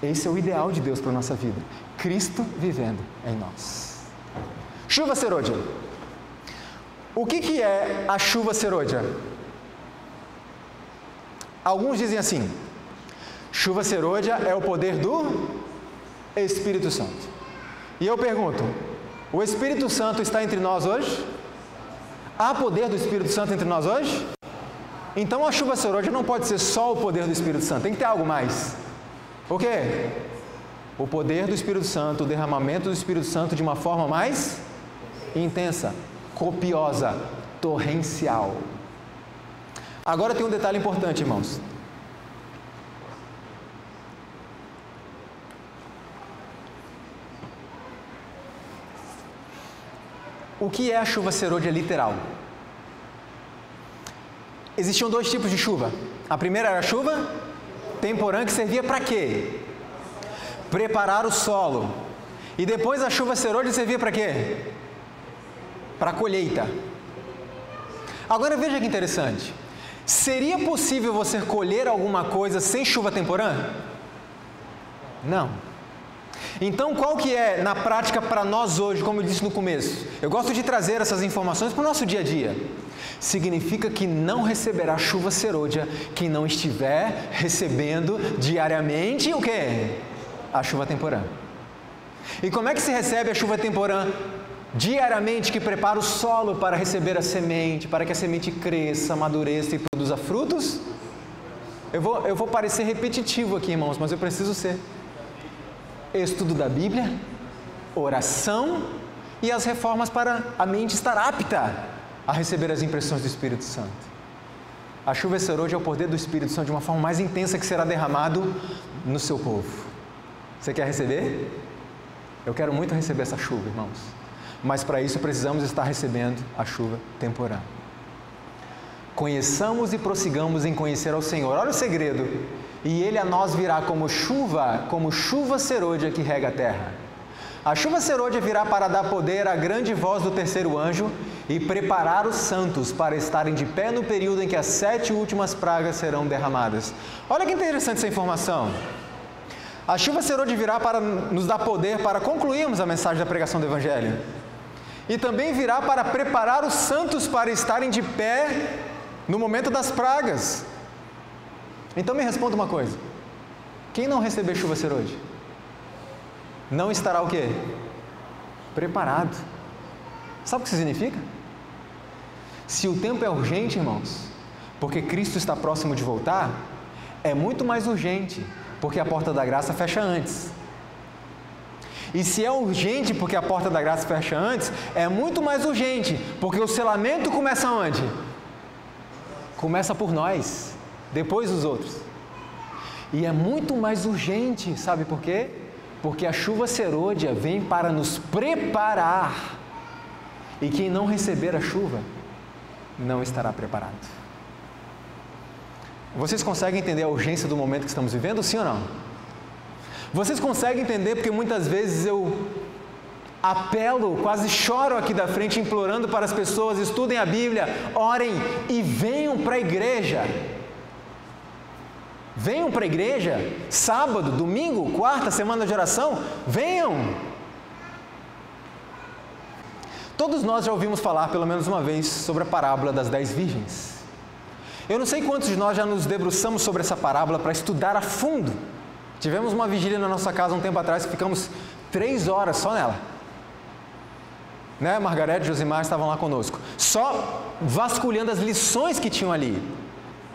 Esse é o ideal de Deus para a nossa vida. Cristo vivendo em nós. Chuva serôdia. O que é a chuva serôdia? Alguns dizem assim: chuva serôdia é o poder do Espírito Santo. E eu pergunto: o Espírito Santo está entre nós hoje? Há poder do Espírito Santo entre nós hoje? Então a chuva serôdia não pode ser só o poder do Espírito Santo, tem que ter algo mais. O quê? O poder do Espírito Santo, o derramamento do Espírito Santo de uma forma mais intensa, copiosa, torrencial. Agora tem um detalhe importante, irmãos. O que é a chuva serôdia literal? Existiam dois tipos de chuva. A primeira era a chuva temporã, que servia para quê? Preparar o solo. E depois a chuva serôdia servia para quê? Para a colheita. Agora veja que interessante. Seria possível você colher alguma coisa sem chuva temporã? Não. Então, qual que é, na prática, para nós hoje, como eu disse no começo? Eu gosto de trazer essas informações para o nosso dia a dia. Significa que não receberá chuva serôdia quem não estiver recebendo diariamente o quê? A chuva temporã. E como é que se recebe a chuva temporã? Diariamente, que prepara o solo para receber a semente, para que a semente cresça, amadureça e produza frutos? Eu vou parecer repetitivo aqui, irmãos, mas eu preciso ser. Estudo da Bíblia, oração e as reformas para a mente estar apta a receber as impressões do Espírito Santo. A chuva serôdia é o poder do Espírito Santo de uma forma mais intensa que será derramado no seu povo. Você quer receber? Eu quero muito receber essa chuva, irmãos. Mas para isso precisamos estar recebendo a chuva temporã. Conheçamos e prossigamos em conhecer ao Senhor. Olha o segredo. E Ele a nós virá como chuva serôdia que rega a terra. A chuva serôdia virá para dar poder à grande voz do terceiro anjo e preparar os santos para estarem de pé no período em que as 7 últimas pragas serão derramadas. Olha que interessante essa informação. A chuva serôdia virá para nos dar poder para concluirmos a mensagem da pregação do Evangelho. E também virá para preparar os santos para estarem de pé no momento das pragas. Então me responda uma coisa: quem não receber chuva serôdia não estará o quê? Preparado. Sabe o que isso significa? Se o tempo é urgente, irmãos, porque Cristo está próximo de voltar, é muito mais urgente, porque a porta da graça fecha antes. E se é urgente porque a porta da graça fecha antes, é muito mais urgente, porque o selamento começa onde? Começa por nós, depois dos outros. E é muito mais urgente, sabe por quê? Porque a chuva serôdia vem para nos preparar. E quem não receber a chuva, não estará preparado. Vocês conseguem entender a urgência do momento que estamos vivendo, sim ou não? Vocês conseguem entender porque muitas vezes eu apelo, quase choro aqui da frente, implorando para as pessoas: estudem a Bíblia, orem e venham para a igreja. Venham para a igreja, sábado, domingo, quarta, semana de oração, venham. Todos nós já ouvimos falar pelo menos uma vez sobre a parábola das 10 virgens. Eu não sei quantos de nós já nos debruçamos sobre essa parábola para estudar a fundo. Tivemos uma vigília na nossa casa um tempo atrás que ficamos 3 horas só nela. Né? Margarete e Josimar estavam lá conosco, só vasculhando as lições que tinham ali.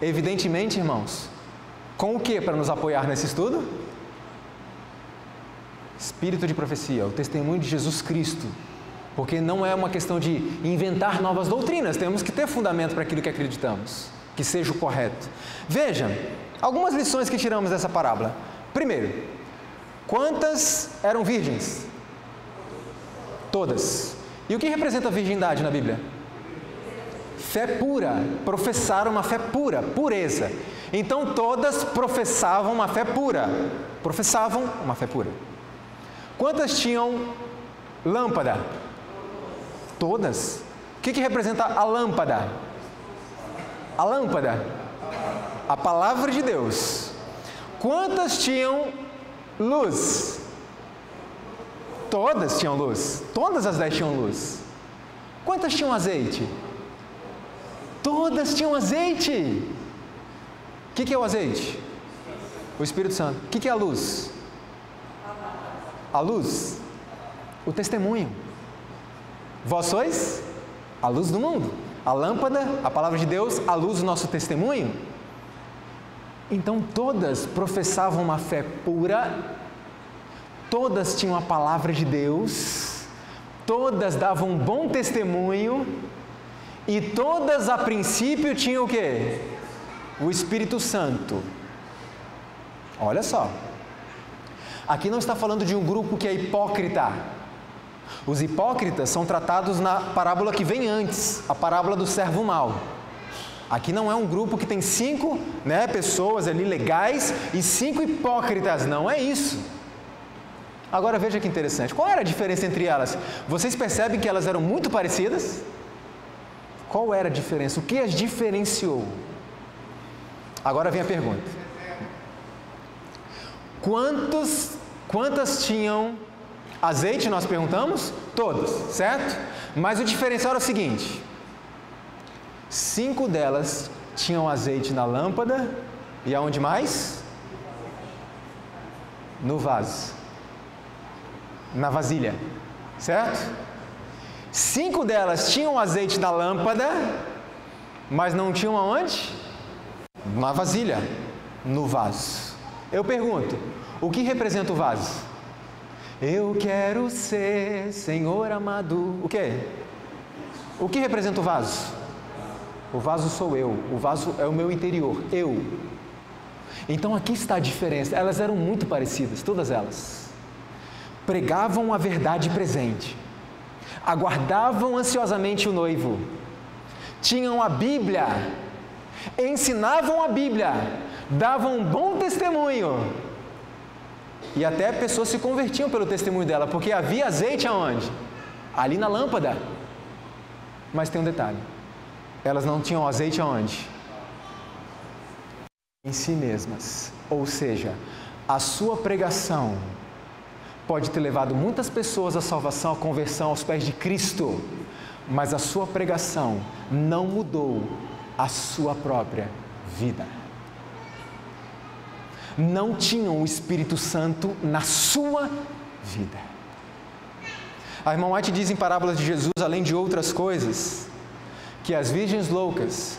Evidentemente, irmãos, com o que para nos apoiar nesse estudo? Espírito de profecia, o testemunho de Jesus Cristo. Porque não é uma questão de inventar novas doutrinas, temos que ter fundamento para aquilo que acreditamos, que seja o correto. Veja, algumas lições que tiramos dessa parábola. Primeiro, quantas eram virgens? Todas. E o que representa a virgindade na Bíblia? Fé pura, professaram uma fé pura, pureza. Então todas professavam uma fé pura, professavam uma fé pura. Quantas tinham lâmpada? Todas. O que representa a lâmpada? A lâmpada, a palavra de Deus. Quantas tinham luz? Todas tinham luz. Todas as 10 tinham luz. Quantas tinham azeite? Todas tinham azeite. O que é o azeite? O Espírito Santo. O que é a luz? A luz? O testemunho. Vós sois a luz do mundo. A lâmpada, a palavra de Deus, a luz do nosso testemunho. Então todas professavam uma fé pura, todas tinham a palavra de Deus, todas davam um bom testemunho e todas a princípio tinham o quê? O Espírito Santo. Olha só, aqui não está falando de um grupo que é hipócrita. Os hipócritas são tratados na parábola que vem antes, a parábola do servo mau. Aqui não é um grupo que tem 5 pessoas ali legais e 5 hipócritas, não é isso. Agora veja que interessante, qual era a diferença entre elas? Vocês percebem que elas eram muito parecidas? Qual era a diferença? O que as diferenciou? Agora vem a pergunta. Quantas tinham azeite, nós perguntamos? Todas, certo? Mas o diferencial era o seguinte: 5 delas tinham azeite na lâmpada e aonde mais? No vaso, na vasilha, certo? 5 delas tinham azeite na lâmpada, mas não tinham aonde? Na vasilha, no vaso. Eu pergunto, o que representa o vaso? Eu quero ser, Senhor amado. O quê? O que representa o vaso? O vaso sou eu, o vaso é o meu interior, eu. Então aqui está a diferença, elas eram muito parecidas, todas elas. Pregavam a verdade presente, aguardavam ansiosamente o noivo, tinham a Bíblia, ensinavam a Bíblia, davam um bom testemunho. E até pessoas se convertiam pelo testemunho dela, porque havia azeite aonde? Ali na lâmpada. Mas tem um detalhe, elas não tinham azeite aonde? Em si mesmas. Ou seja, a sua pregação pode ter levado muitas pessoas à salvação, à conversão aos pés de Cristo, mas a sua pregação não mudou a sua própria vida. Não tinham o Espírito Santo na sua vida. A irmã White diz em Parábolas de Jesus, além de outras coisas, que as virgens loucas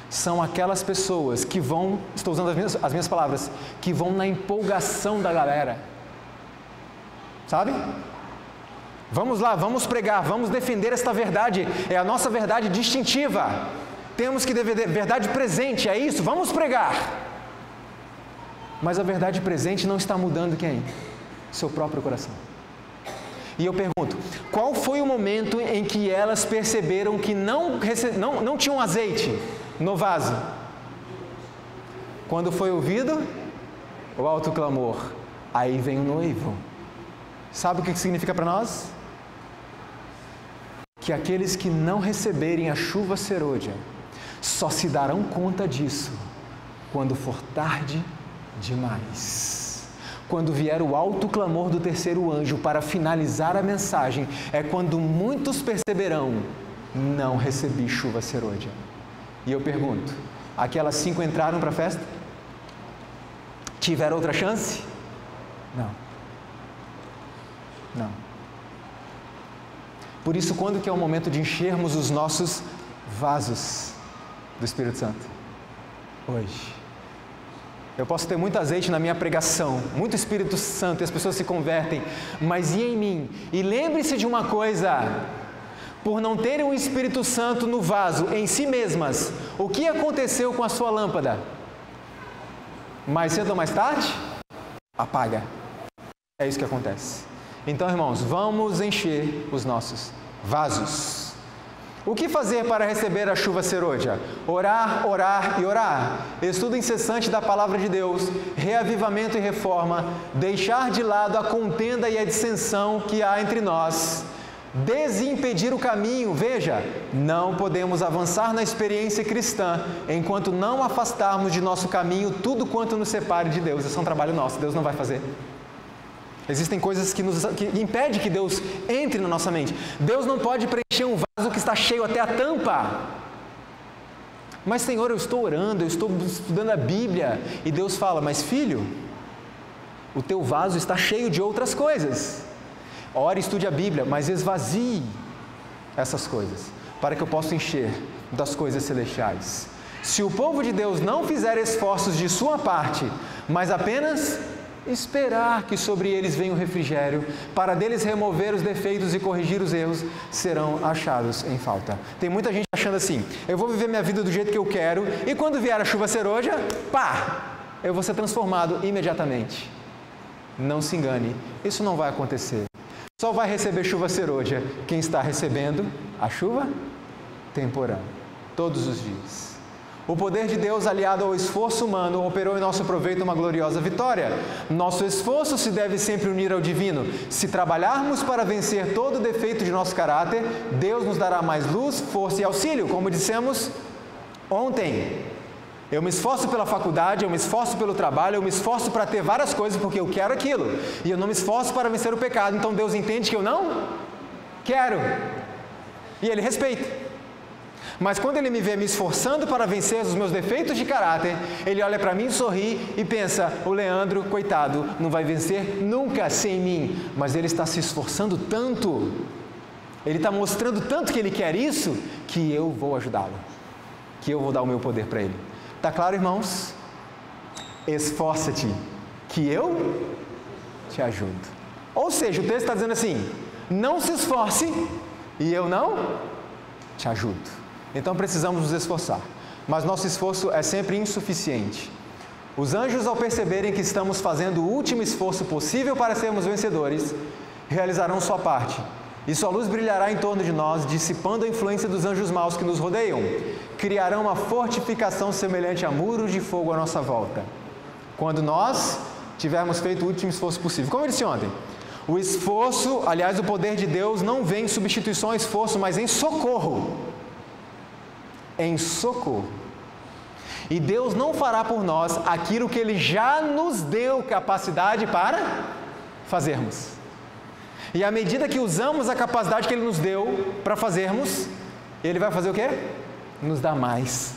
são aquelas pessoas que vão, estou usando as minhas palavras, que vão na empolgação da galera. Sabe? Vamos lá, vamos pregar, vamos defender esta verdade, é a nossa verdade distintiva. Temos que defender verdade presente, é isso, vamos pregar. Mas a verdade presente não está mudando quem? Seu próprio coração. E eu pergunto, qual foi o momento em que elas perceberam que não tinham azeite no vaso? Quando foi ouvido o alto clamor, aí vem o noivo. Sabe o que significa para nós? Que aqueles que não receberem a chuva serôdia só se darão conta disso quando for tarde demais. Quando vier o alto clamor do terceiro anjo para finalizar a mensagem, é quando muitos perceberão: não recebi chuva serôdia. E eu pergunto, aquelas 5 entraram para a festa? Tiveram outra chance? Não. Não. Por isso, quando que é o momento de enchermos os nossos vasos do Espírito Santo? Hoje. Eu posso ter muito azeite na minha pregação, muito Espírito Santo, e as pessoas se convertem, mas e em mim? E lembre-se de uma coisa: por não terem o Espírito Santo no vaso, em si mesmas, o que aconteceu com a sua lâmpada? Mais cedo ou mais tarde, apaga. É isso que acontece. Então, irmãos, vamos encher os nossos vasos. O que fazer para receber a chuva serôdia? Orar, orar e orar. Estudo incessante da palavra de Deus, reavivamento e reforma, deixar de lado a contenda e a dissensão que há entre nós, desimpedir o caminho. Veja, não podemos avançar na experiência cristã enquanto não afastarmos de nosso caminho tudo quanto nos separe de Deus. Esse é um trabalho nosso, Deus não vai fazer. Existem coisas que impedem que Deus entre na nossa mente. Deus não pode preencher um vaso que está cheio até a tampa. Mas, Senhor, eu estou orando, eu estou estudando a Bíblia. E Deus fala: mas filho, o teu vaso está cheio de outras coisas. Ore e estude a Bíblia, mas esvazie essas coisas, para que eu possa encher das coisas celestiais. Se o povo de Deus não fizer esforços de sua parte, mas apenas esperar que sobre eles venha o refrigério, para deles remover os defeitos e corrigir os erros, serão achados em falta. Tem muita gente achando assim: eu vou viver minha vida do jeito que eu quero, e quando vier a chuva serôdia, pá, eu vou ser transformado imediatamente. Não se engane, isso não vai acontecer. Só vai receber chuva serôdia quem está recebendo a chuva temporã, todos os dias. O poder de Deus, aliado ao esforço humano, operou em nosso proveito uma gloriosa vitória. Nosso esforço se deve sempre unir ao divino. Se trabalharmos para vencer todo o defeito de nosso caráter, Deus nos dará mais luz, força e auxílio. Como dissemos ontem, eu me esforço pela faculdade, eu me esforço pelo trabalho, eu me esforço para ter várias coisas porque eu quero aquilo. E eu não me esforço para vencer o pecado. Então Deus entende que eu não quero. E Ele respeita. Mas quando Ele me vê me esforçando para vencer os meus defeitos de caráter, Ele olha para mim, sorri e pensa: o Leandro, coitado, não vai vencer nunca sem mim. Mas ele está se esforçando tanto, ele está mostrando tanto que ele quer isso, que eu vou ajudá-lo, que eu vou dar o meu poder para ele. Está claro, irmãos? Esforça-te, que eu te ajudo. Ou seja, o texto está dizendo assim: não se esforce e eu não te ajudo. Então precisamos nos esforçar, mas nosso esforço é sempre insuficiente. Os anjos, ao perceberem que estamos fazendo o último esforço possível para sermos vencedores, realizarão sua parte, e sua luz brilhará em torno de nós, dissipando a influência dos anjos maus que nos rodeiam. Criarão uma fortificação semelhante a muros de fogo à nossa volta, quando nós tivermos feito o último esforço possível. Como eu disse ontem, o esforço, aliás, o poder de Deus não vem em substituição ao esforço, mas em socorro. Em socorro. E Deus não fará por nós aquilo que Ele já nos deu capacidade para fazermos. E à medida que usamos a capacidade que Ele nos deu para fazermos, Ele vai fazer o quê? Nos dá mais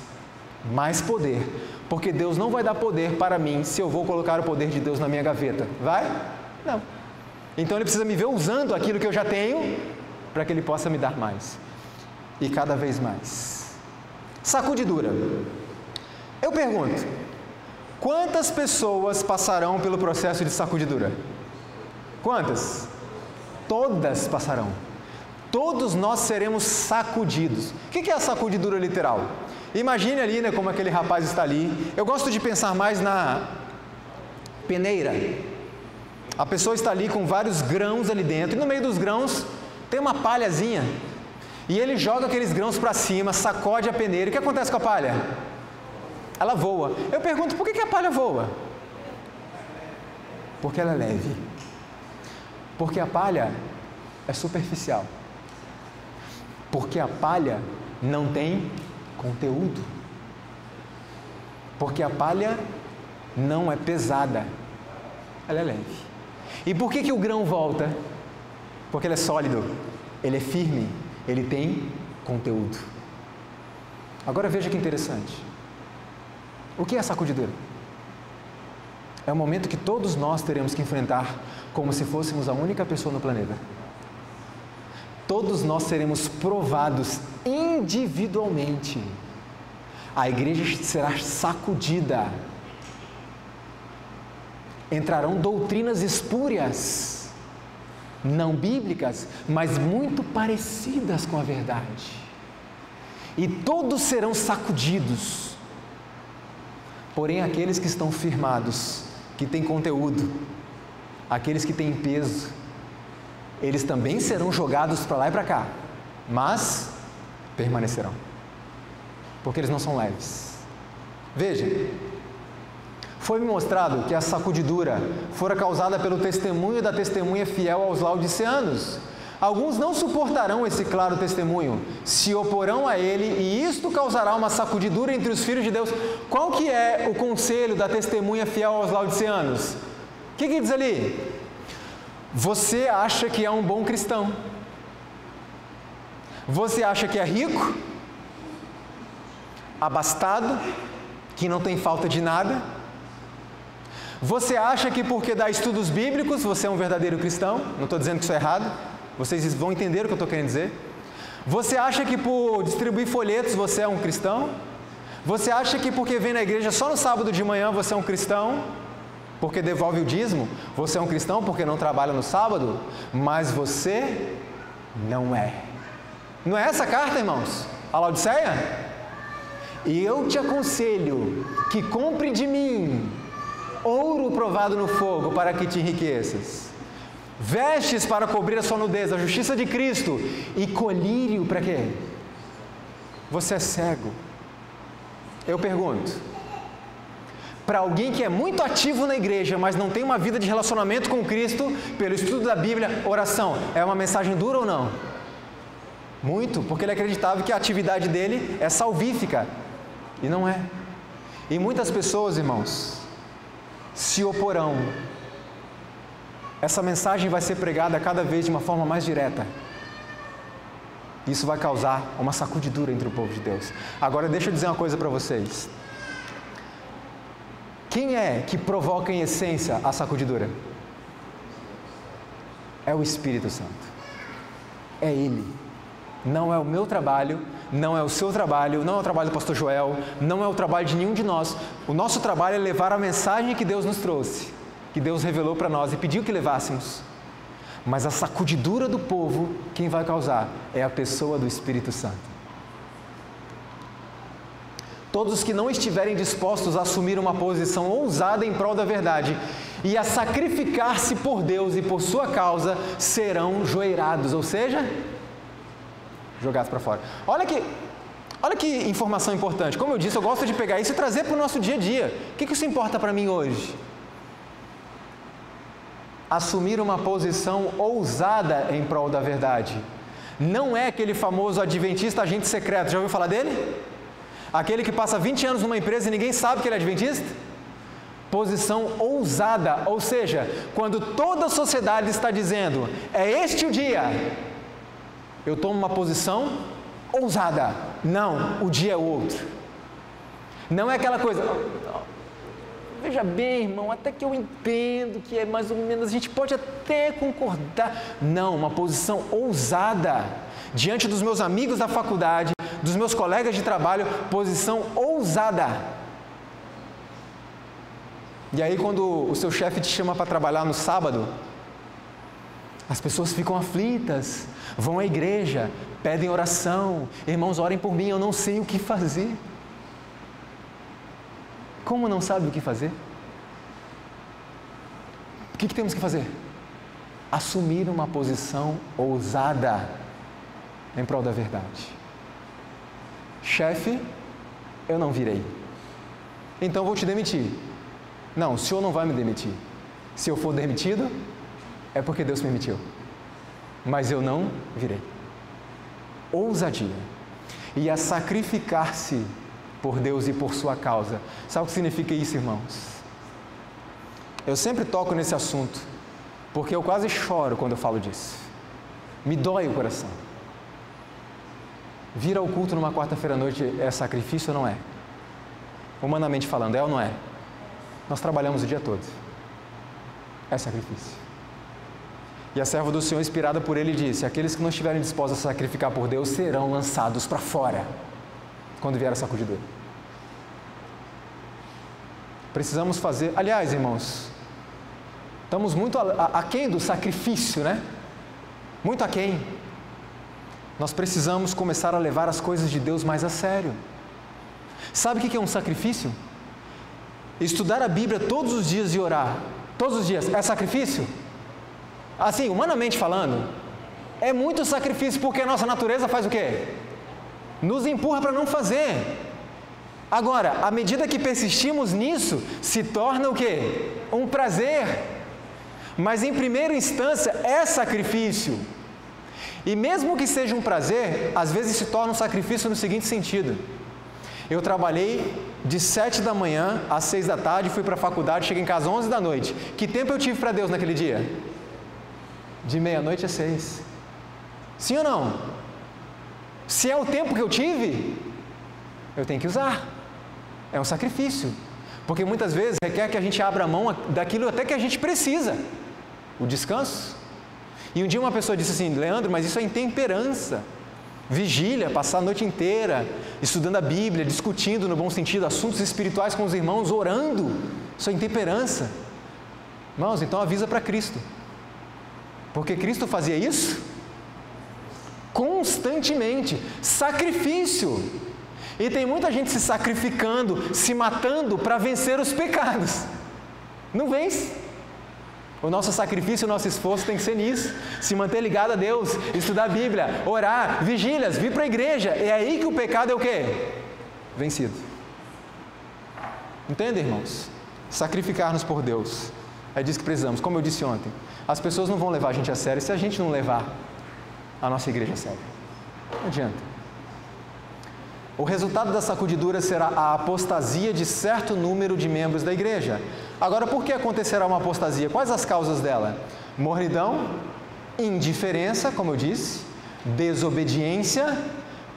poder. Porque Deus não vai dar poder para mim se eu vou colocar o poder de Deus na minha gaveta. Vai? Não. Então Ele precisa me ver usando aquilo que eu já tenho, para que Ele possa me dar mais. E cada vez mais. Sacudidura. Eu pergunto: quantas pessoas passarão pelo processo de sacudidura? Quantas? Todas passarão. Todos nós seremos sacudidos. O que é a sacudidura literal? Imagine ali, né, como aquele rapaz está ali. Eu gosto de pensar mais na peneira. A pessoa está ali com vários grãos ali dentro, e no meio dos grãos tem uma palhazinha. E ele joga aqueles grãos para cima, sacode a peneira. O que acontece com a palha? Ela voa. Eu pergunto: por que a palha voa? Porque ela é leve. Porque a palha é superficial. Porque a palha não tem conteúdo. Porque a palha não é pesada. Ela é leve. E por que o grão volta? Porque ele é sólido, ele é firme, ele tem conteúdo. Agora veja que interessante. O que é a sacudidura? É um momento que todos nós teremos que enfrentar como se fôssemos a única pessoa no planeta. Todos nós seremos provados individualmente. A igreja será sacudida. entrarão doutrinas espúrias, não bíblicas, mas muito parecidas com a verdade. E todos serão sacudidos. Porém, aqueles que estão firmados, que têm conteúdo, aqueles que têm peso, eles também serão jogados para lá e para cá, mas permanecerão, porque eles não são leves. Veja, foi-me mostrado que a sacudidura fora causada pelo testemunho da testemunha fiel aos laodiceanos. Alguns não suportarão esse claro testemunho, se oporão a ele, e isto causará uma sacudidura entre os filhos de Deus. Qual que é o conselho da testemunha fiel aos laodiceanos? O que diz ali? Você acha que é um bom cristão? Você acha que é rico? Abastado? Que não tem falta de nada? Você acha que porque dá estudos bíblicos você é um verdadeiro cristão? Não estou dizendo que isso é errado, vocês vão entender o que eu estou querendo dizer. Você acha que por distribuir folhetos você é um cristão? Você acha que porque vem na igreja só no sábado de manhã você é um cristão? Porque devolve o dízimo, você é um cristão porque não trabalha no sábado? Mas você não é. Não é essa a carta, irmãos? A Laodiceia? E eu te aconselho que compre de mim ouro provado no fogo para que te enriqueças, vestes para cobrir a sua nudez, a justiça de Cristo, e colírio para quê? Você é cego. Eu pergunto, para alguém que é muito ativo na igreja, mas não tem uma vida de relacionamento com Cristo, pelo estudo da Bíblia, oração, é uma mensagem dura ou não? Muito, porque ele acreditava que a atividade dele é salvífica, e não é. E muitas pessoas, irmãos, se oporão. Essa mensagem vai ser pregada cada vez de uma forma mais direta. Isso vai causar uma sacudidura entre o povo de Deus. Agora deixa eu dizer uma coisa para vocês. Quem é que provoca em essência a sacudidura? É o Espírito Santo. É Ele. Não é o meu trabalho, não é o seu trabalho, não é o trabalho do pastor Joel, não é o trabalho de nenhum de nós. O nosso trabalho é levar a mensagem que Deus nos trouxe, que Deus revelou para nós e pediu que levássemos. Mas a sacudidura do povo, quem vai causar é a pessoa do Espírito Santo. Todos os que não estiverem dispostos a assumir uma posição ousada em prol da verdade e a sacrificar-se por Deus e por sua causa, serão joeirados, ou seja, jogados para fora. Olha que informação importante. Como eu disse, eu gosto de pegar isso e trazer para o nosso dia a dia. O que isso importa para mim hoje? Assumir uma posição ousada em prol da verdade. Não é aquele famoso adventista agente secreto. Já ouviu falar dele? Aquele que passa 20 anos numa empresa e ninguém sabe que ele é adventista? Posição ousada, ou seja, quando toda a sociedade está dizendo, é este o dia, eu tomo uma posição ousada. Não, o dia é outro. Não é aquela coisa, veja bem, irmão, até que eu entendo que é mais ou menos, a gente pode até concordar. Não, uma posição ousada, diante dos meus amigos da faculdade, dos meus colegas de trabalho, posição ousada. E aí quando o seu chefe te chama para trabalhar no sábado, as pessoas ficam aflitas, vão à igreja, pedem oração, irmãos, orem por mim, eu não sei o que fazer. Como não sabe o que fazer? O que temos que fazer? Assumir uma posição ousada em prol da verdade. Chefe, eu não virei, então vou te demitir. Não, o senhor não vai me demitir. Se eu for demitido, é porque Deus permitiu. Mas eu não virei. Ousadia. E a sacrificar-se por Deus e por sua causa. Sabe o que significa isso, irmãos? Eu sempre toco nesse assunto, porque eu quase choro quando eu falo disso. Me dói o coração. Vir ao culto numa quarta-feira à noite é sacrifício ou não é? Humanamente falando, é ou não é? Nós trabalhamos o dia todo. É sacrifício. E a serva do Senhor, inspirada por ele, disse, aqueles que não estiverem dispostos a sacrificar por Deus, serão lançados para fora, quando vier a sacudidura. Precisamos fazer, aliás, irmãos, Estamos muito aquém do sacrifício, né? Muito aquém. Nós precisamos começar a levar as coisas de Deus mais a sério. Sabe o que é um sacrifício? Estudar a Bíblia todos os dias e orar, todos os dias, é sacrifício? Assim, humanamente falando, é muito sacrifício, porque a nossa natureza faz o quê? Nos empurra para não fazer. Agora, à medida que persistimos nisso, se torna o quê? Um prazer. Mas em primeira instância é sacrifício. E mesmo que seja um prazer, às vezes se torna um sacrifício no seguinte sentido. Eu trabalhei de 7 da manhã às 6 da tarde, fui para a faculdade, cheguei em casa às 11 da noite. Que tempo eu tive para Deus naquele dia? De meia-noite às 6. Sim ou não? Se é o tempo que eu tive, eu tenho que usar. É um sacrifício. Porque muitas vezes requer que a gente abra a mão daquilo até que a gente precisa. O descanso. E um dia uma pessoa disse assim: Leandro, mas isso é intemperança. Vigília, passar a noite inteira estudando a Bíblia, discutindo no bom sentido assuntos espirituais com os irmãos, orando. Isso é intemperança. Irmãos, então avisa para Cristo. Porque Cristo fazia isso constantemente. Sacrifício. E tem muita gente se sacrificando, se matando para vencer os pecados. Não vence. O nosso sacrifício, o nosso esforço tem que ser nisso. Se manter ligado a Deus, estudar a Bíblia, orar, vigílias, vir para a igreja. É aí que o pecado é o quê? Vencido. Entende, irmãos? Sacrificar-nos por Deus. É disso que precisamos. Como eu disse ontem, as pessoas não vão levar a gente a sério se a gente não levar a nossa igreja a sério. Não adianta. O resultado da sacudidura será a apostasia de certo número de membros da igreja. Agora, por que acontecerá uma apostasia? Quais as causas dela? Mornidão, indiferença, como eu disse, desobediência,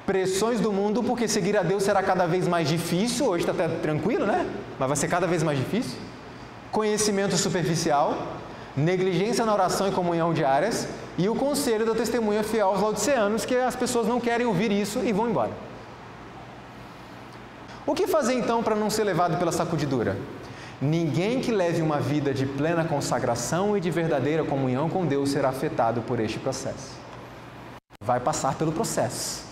pressões do mundo, porque seguir a Deus será cada vez mais difícil. Hoje está até tranquilo, né? Mas vai ser cada vez mais difícil. Conhecimento superficial, negligência na oração e comunhão diárias e o conselho da testemunha fiel aos laodiceanos, que as pessoas não querem ouvir isso e vão embora. O que fazer então para não ser levado pela sacudidura? Ninguém que leve uma vida de plena consagração e de verdadeira comunhão com Deus será afetado por este processo. Vai passar pelo processo,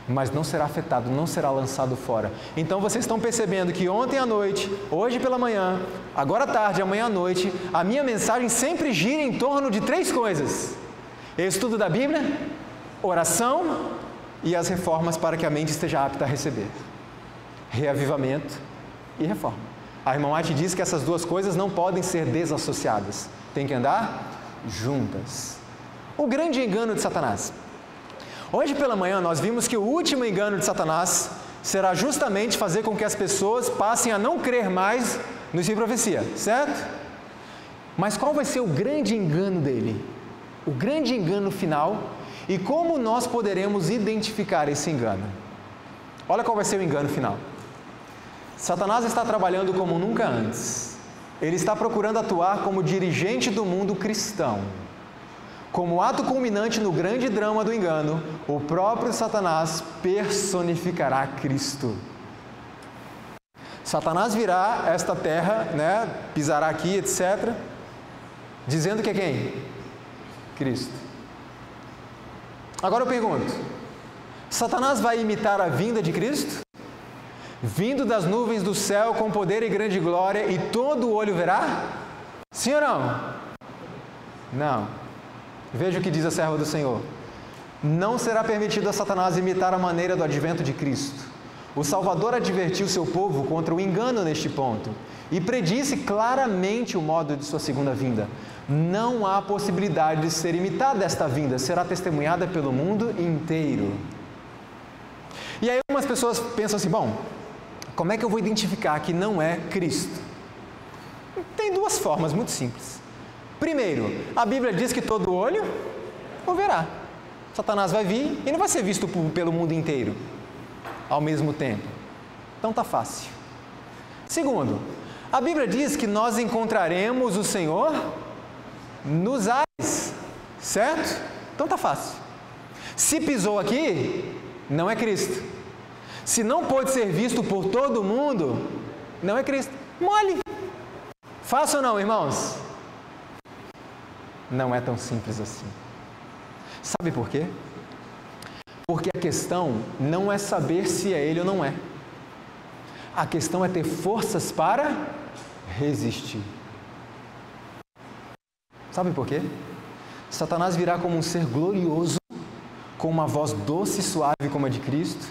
mas não será afetado, não será lançado fora. Então vocês estão percebendo que ontem à noite, hoje pela manhã, agora à tarde, amanhã à noite, a minha mensagem sempre gira em torno de 3 coisas: estudo da Bíblia, oração e as reformas para que a mente esteja apta a receber. Reavivamento e reforma. A irmã White diz que essas 2 coisas não podem ser desassociadas, tem que andar juntas. O grande engano de Satanás. Hoje pela manhã nós vimos que o último engano de Satanás será justamente fazer com que as pessoas passem a não crer mais no Espírito de profecia, certo? Mas qual vai ser o grande engano dele? O grande engano final e como nós poderemos identificar esse engano? Olha qual vai ser o engano final. Satanás está trabalhando como nunca antes. Ele está procurando atuar como dirigente do mundo cristão. Como ato culminante no grande drama do engano, o próprio Satanás personificará Cristo. Satanás virá a esta terra, né, pisará aqui, etc., dizendo que é quem? Cristo. Agora eu pergunto, Satanás vai imitar a vinda de Cristo? Vindo das nuvens do céu com poder e grande glória, e todo o olho verá? Sim ou não? Não. Veja o que diz a serva do Senhor. Não será permitido a Satanás imitar a maneira do advento de Cristo. O Salvador advertiu seu povo contra o engano neste ponto e predisse claramente o modo de sua segunda vinda. Não há possibilidade de ser imitada esta vinda, será testemunhada pelo mundo inteiro. E aí algumas pessoas pensam assim, bom, como é que eu vou identificar que não é Cristo? Tem 2 formas muito simples. Primeiro, a Bíblia diz que todo olho o verá. Satanás vai vir e não vai ser visto pelo mundo inteiro ao mesmo tempo. Então está fácil. Segundo, a Bíblia diz que nós encontraremos o Senhor nos ares, certo? Então está fácil. Se pisou aqui, não é Cristo. Se não pode ser visto por todo mundo, não é Cristo. Mole. Fácil ou não, irmãos? não é tão simples assim. Sabe por quê? Porque a questão não é saber se é ele ou não é. A questão é ter forças para resistir. Sabe por quê? Satanás virá como um ser glorioso, com uma voz doce e suave como a de Cristo,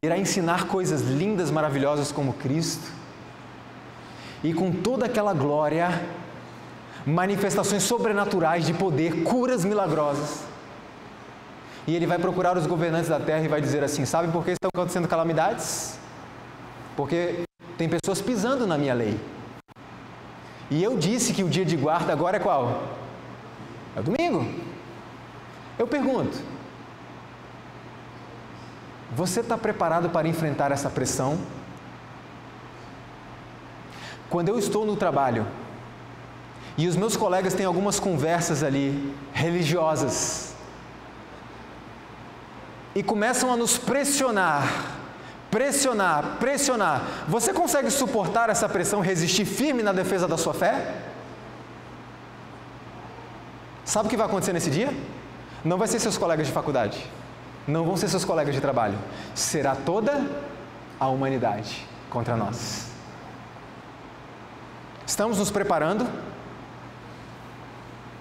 irá ensinar coisas lindas, maravilhosas como Cristo, e com toda aquela glória, manifestações sobrenaturais de poder, curas milagrosas. E ele vai procurar os governantes da terra e vai dizer assim: sabe por que estão acontecendo calamidades? Porque tem pessoas pisando na minha lei. E eu disse que o dia de guarda agora é qual? É o domingo. Eu pergunto, você está preparado para enfrentar essa pressão? Quando eu estou no trabalho e os meus colegas têm algumas conversas ali religiosas e começam a nos pressionar, você consegue suportar essa pressão, resistir firme na defesa da sua fé? Sabe o que vai acontecer nesse dia? Não vai ser seus colegas de faculdade, não vão ser seus colegas de trabalho, será toda a humanidade contra nós. Estamos nos preparando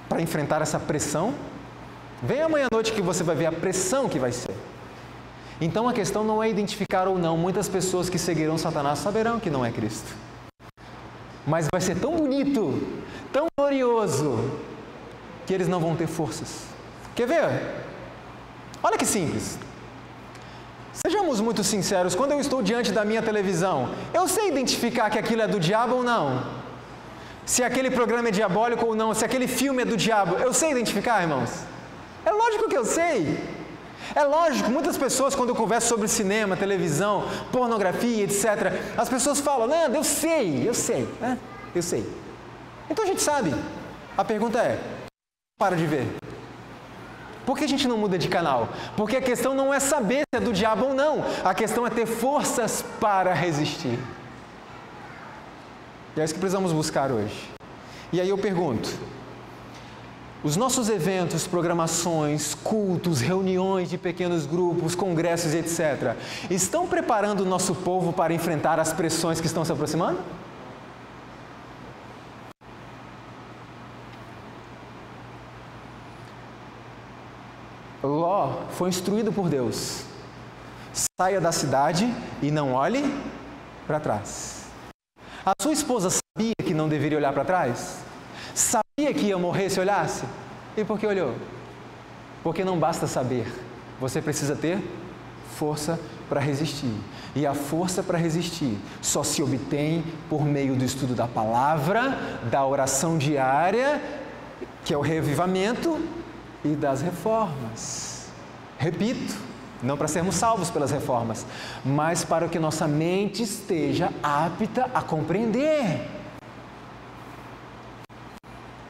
para enfrentar essa pressão? Vem amanhã à noite que você vai ver a pressão que vai ser. Então a questão não é identificar ou não. Muitas pessoas que seguirão Satanás saberão que não é Cristo. Mas vai ser tão bonito, tão glorioso, que eles não vão ter forças. Quer ver? Olha que simples. Sejamos muito sinceros, quando eu estou diante da minha televisão, eu sei identificar que aquilo é do diabo ou não? Se aquele programa é diabólico ou não, se aquele filme é do diabo, eu sei identificar, irmãos? É lógico que eu sei. É lógico, muitas pessoas, quando eu converso sobre cinema, televisão, pornografia, etc., as pessoas falam: Nando, eu sei, né? Eu sei. Então a gente sabe. A pergunta é: para de ver. Por que a gente não muda de canal? Porque a questão não é saber se é do diabo ou não. A questão é ter forças para resistir. E é isso que precisamos buscar hoje. E aí eu pergunto: os nossos eventos, programações, cultos, reuniões de pequenos grupos, congressos, etc., estão preparando o nosso povo para enfrentar as pressões que estão se aproximando? Ló foi instruído por Deus: saia da cidade e não olhe para trás. A sua esposa sabia que não deveria olhar para trás? Sabia que ia morrer se olhasse? E por que olhou? Porque não basta saber, você precisa ter força para resistir. E a força para resistir só se obtém por meio do estudo da palavra, da oração diária, que é o reavivamento, e das reformas. Repito, não para sermos salvos pelas reformas, mas para que nossa mente esteja apta a compreender.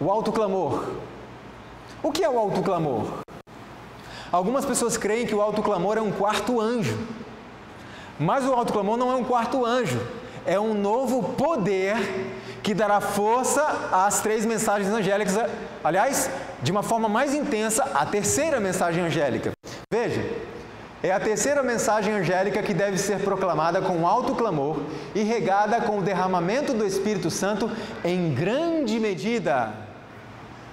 O autoclamor. O que é o autoclamor? Algumas pessoas creem que o autoclamor é um quarto anjo. Mas o autoclamor não é um quarto anjo. É um novo poder que dará força às 3 mensagens angélicas. Aliás, de uma forma mais intensa, a terceira mensagem angélica. Veja, é a terceira mensagem angélica que deve ser proclamada com alto clamor e regada com o derramamento do Espírito Santo em grande medida.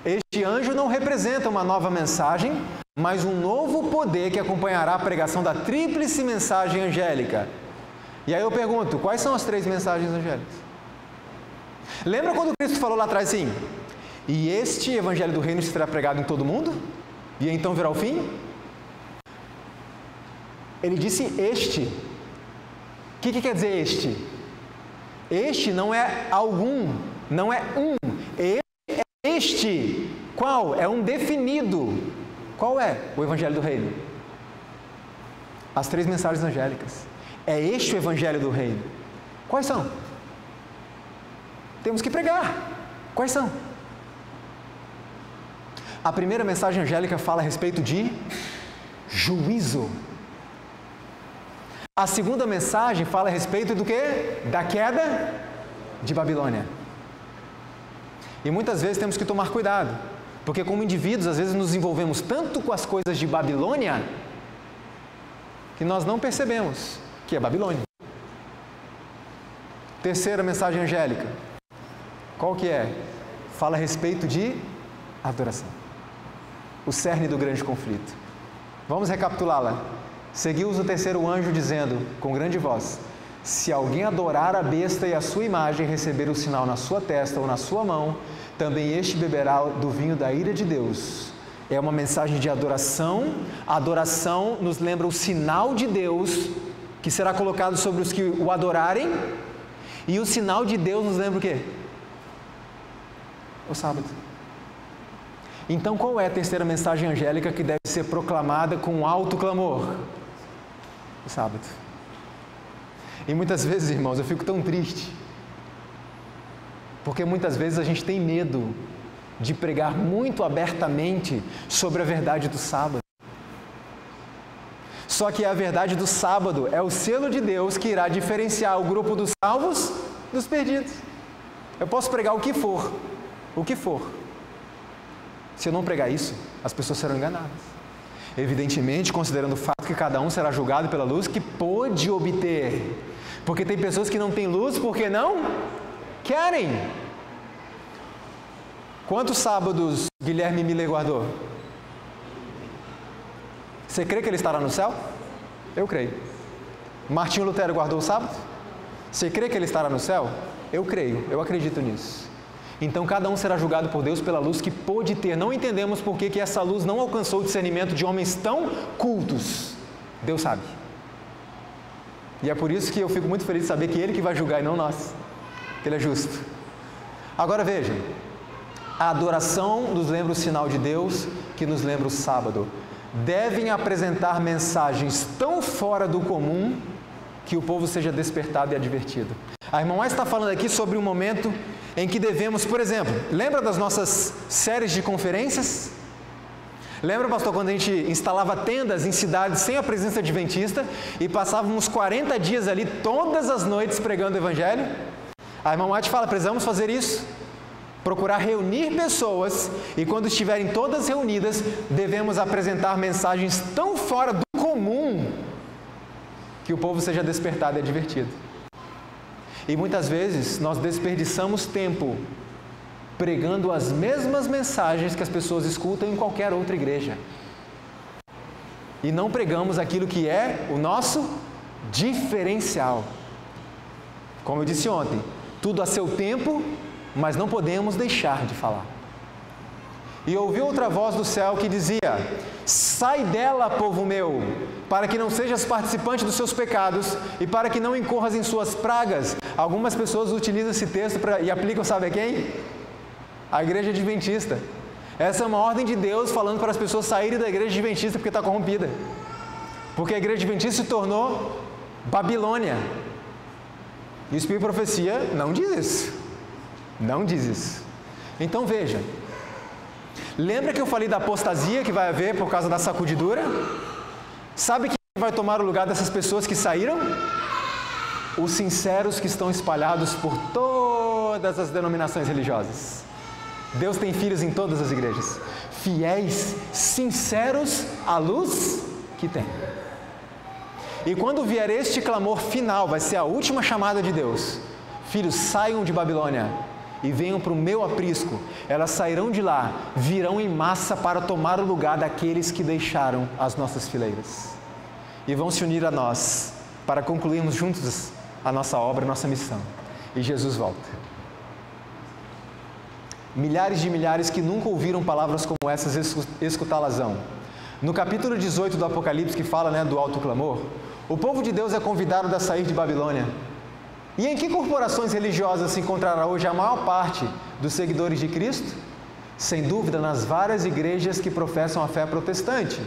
Este anjo não representa uma nova mensagem, mas um novo poder que acompanhará a pregação da tríplice mensagem angélica. E aí eu pergunto, quais são as 3 mensagens angélicas? Lembra quando Cristo falou lá atrás assim: e este evangelho do reino será pregado em todo mundo? E então virá o fim? Ele disse este. O que quer dizer este? Este não é algum, não é um. Este, qual? É um definido. Qual é o evangelho do reino? As 3 mensagens angélicas. É este o evangelho do reino. Quais são? Temos que pregar. Quais são? A primeira mensagem angélica fala a respeito de juízo. A segunda mensagem fala a respeito do quê? Da queda de Babilônia. E muitas vezes temos que tomar cuidado, Porque como indivíduos, às vezes nos envolvemos tanto com as coisas de Babilônia, que nós não percebemos que é Babilônia. Terceira mensagem angélica. Qual que é? Fala a respeito de adoração. O cerne do grande conflito. Vamos recapitulá-la. Seguiu-os o terceiro anjo dizendo, com grande voz: se alguém adorar a besta e a sua imagem, receber o sinal na sua testa ou na sua mão, também este beberá do vinho da ira de Deus. É uma mensagem de adoração. A adoração nos lembra o sinal de Deus, que será colocado sobre os que o adorarem. E o sinal de Deus nos lembra o quê? O sábado. Então, qual é a terceira mensagem angélica que deve ser proclamada com alto clamor? O sábado. E muitas vezes, irmãos, eu fico tão triste, porque muitas vezes a gente tem medo de pregar muito abertamente sobre a verdade do sábado. Só que a verdade do sábado é o selo de Deus que irá diferenciar o grupo dos salvos dos perdidos. Eu posso pregar o que for. Se eu não pregar isso, as pessoas serão enganadas. Evidentemente, considerando o fato que cada um será julgado pela luz que pôde obter. Porque tem pessoas que não têm luz porque não querem. Quantos sábados Guilherme Miller guardou? Você crê que ele estará no céu? Eu creio. Martinho Lutero guardou o sábado? Você crê que ele estará no céu? Eu creio, eu acredito nisso. Então cada um será julgado por Deus pela luz que pôde ter. Não entendemos por que essa luz não alcançou o discernimento de homens tão cultos. Deus sabe. E é por isso que eu fico muito feliz de saber que Ele que vai julgar e não nós. Que Ele é justo. Agora vejam. A adoração nos lembra o sinal de Deus, que nos lembra o sábado. Devem apresentar mensagens tão fora do comum que o povo seja despertado e advertido. A irmã está falando aqui sobre um momento em que devemos, por exemplo, lembra das nossas séries de conferências? Lembra, pastor, quando a gente instalava tendas em cidades sem a presença adventista e passávamos 40 dias ali todas as noites pregando o Evangelho? A irmã White fala, precisamos fazer isso. Procurar reunir pessoas e quando estiverem todas reunidas, devemos apresentar mensagens tão fora do comum que o povo seja despertado e advertido. E muitas vezes nós desperdiçamos tempo pregando as mesmas mensagens que as pessoas escutam em qualquer outra igreja. E não pregamos aquilo que é o nosso diferencial. Como eu disse ontem, tudo a seu tempo, mas não podemos deixar de falar. E ouvi outra voz do céu que dizia: sai dela, povo meu, para que não sejas participante dos seus pecados e para que não incorras em suas pragas. Algumas pessoas utilizam esse texto e aplicam, sabe a quem? A igreja adventista. Essa é uma ordem de Deus falando para as pessoas saírem da igreja adventista porque está corrompida. Porque a igreja adventista se tornou Babilônia. E o Espírito de Profecia não diz isso. Não diz isso. Então veja. Lembra que eu falei da apostasia que vai haver por causa da sacudidura? Sabe quem vai tomar o lugar dessas pessoas que saíram? Os sinceros que estão espalhados por todas as denominações religiosas. Deus tem filhos em todas as igrejas. Fiéis, sinceros à luz que tem. E quando vier este clamor final, vai ser a última chamada de Deus. Filhos, saiam de Babilônia e venham para o meu aprisco. Elas sairão de lá, virão em massa para tomar o lugar daqueles que deixaram as nossas fileiras. E vão se unir a nós para concluirmos juntos a nossa obra, a nossa missão. E Jesus volta. Milhares de milhares que nunca ouviram palavras como essas escutá-las-ão. No capítulo 18 do Apocalipse, que fala do alto clamor, o povo de Deus é convidado a sair de Babilônia. E em que corporações religiosas se encontrará hoje a maior parte dos seguidores de Cristo? Sem dúvida, nas várias igrejas que professam a fé protestante.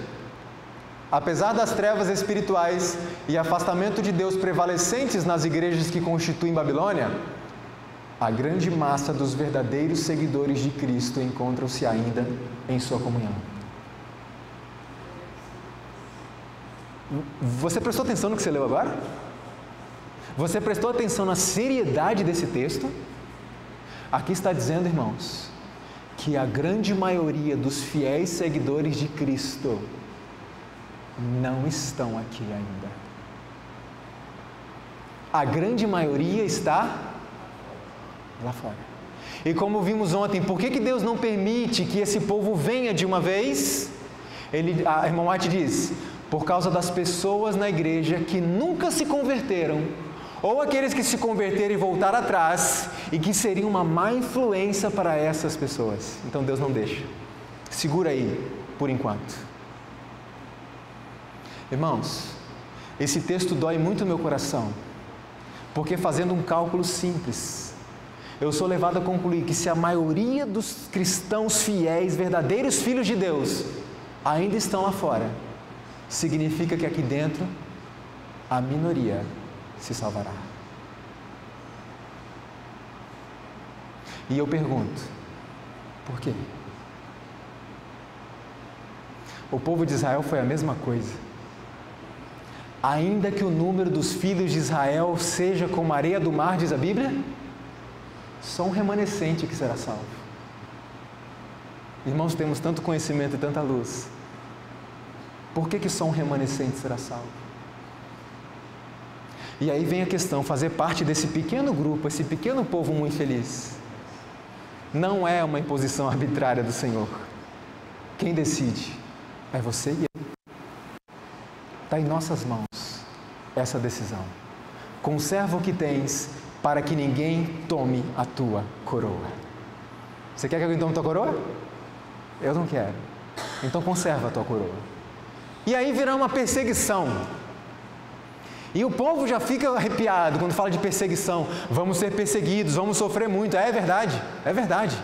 Apesar das trevas espirituais e afastamento de Deus prevalecentes nas igrejas que constituem Babilônia, a grande massa dos verdadeiros seguidores de Cristo encontram-se ainda em sua comunhão. Você prestou atenção no que você leu agora? Você prestou atenção na seriedade desse texto? Aqui está dizendo, irmãos, que a grande maioria dos fiéis seguidores de Cristo não estão aqui ainda. A grande maioria está lá fora. E como vimos ontem, por que Deus não permite que esse povo venha de uma vez? A irmã White diz, por causa das pessoas na igreja que nunca se converteram, ou aqueles que se converteram e voltaram atrás, e que seriam uma má influência para essas pessoas. Então Deus não deixa. Segura aí, por enquanto. Irmãos, esse texto dói muito o meu coração, porque fazendo um cálculo simples, eu sou levado a concluir que se a maioria dos cristãos fiéis, verdadeiros filhos de Deus, ainda estão lá fora, significa que aqui dentro, a minoria se salvará. E eu pergunto, por quê? O povo de Israel foi a mesma coisa. Ainda que o número dos filhos de Israel seja como a areia do mar, diz a Bíblia, só um remanescente que será salvo. Irmãos, temos tanto conhecimento e tanta luz. Por que só um remanescente será salvo? E aí vem a questão, fazer parte desse pequeno grupo, esse pequeno povo muito feliz, não é uma imposição arbitrária do Senhor. Quem decide é você e eu. Está em nossas mãos essa decisão. Conserva o que tens, para que ninguém tome a tua coroa. Você quer que alguém tome a tua coroa? Eu não quero. Então conserva a tua coroa. E aí virá uma perseguição. E o povo já fica arrepiado quando fala de perseguição. Vamos ser perseguidos, vamos sofrer muito. É verdade, é verdade.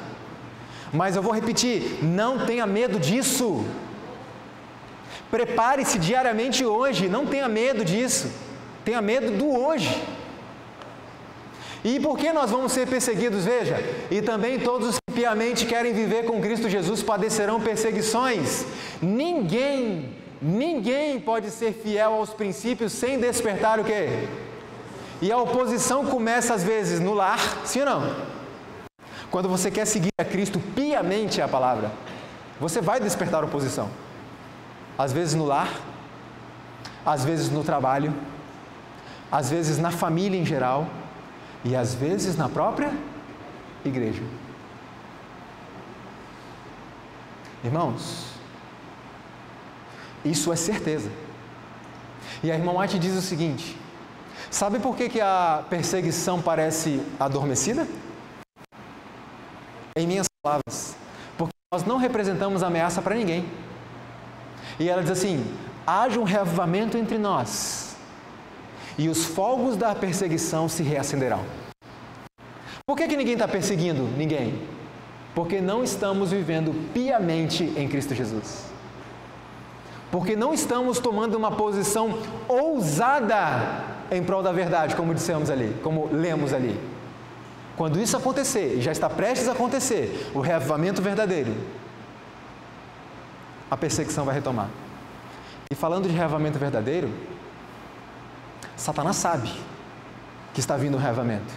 Mas eu vou repetir, não tenha medo disso. Prepare-se diariamente hoje, não tenha medo disso. Tenha medo do hoje. E por que nós vamos ser perseguidos? Veja, e também todos os que piamente querem viver com Cristo Jesus padecerão perseguições. Ninguém pode ser fiel aos princípios sem despertar o quê? E a oposição começa às vezes no lar, sim ou não? Quando você quer seguir a Cristo piamente, é a palavra, você vai despertar oposição. Às vezes no lar, às vezes no trabalho, às vezes na família em geral e às vezes na própria igreja. Irmãos, isso é certeza. E a irmã White diz o seguinte, sabe por que a perseguição parece adormecida? Em minhas palavras, porque nós não representamos ameaça para ninguém. E ela diz assim, haja um reavivamento entre nós, e os fogos da perseguição se reacenderão. Por que ninguém está perseguindo ninguém? Porque não estamos vivendo piamente em Cristo Jesus. Porque não estamos tomando uma posição ousada em prol da verdade, como dissemos ali, como lemos ali. Quando isso acontecer, e já está prestes a acontecer, o reavivamento verdadeiro, a perseguição vai retomar. E falando de reavivamento verdadeiro, Satanás sabe que está vindo o reavivamento.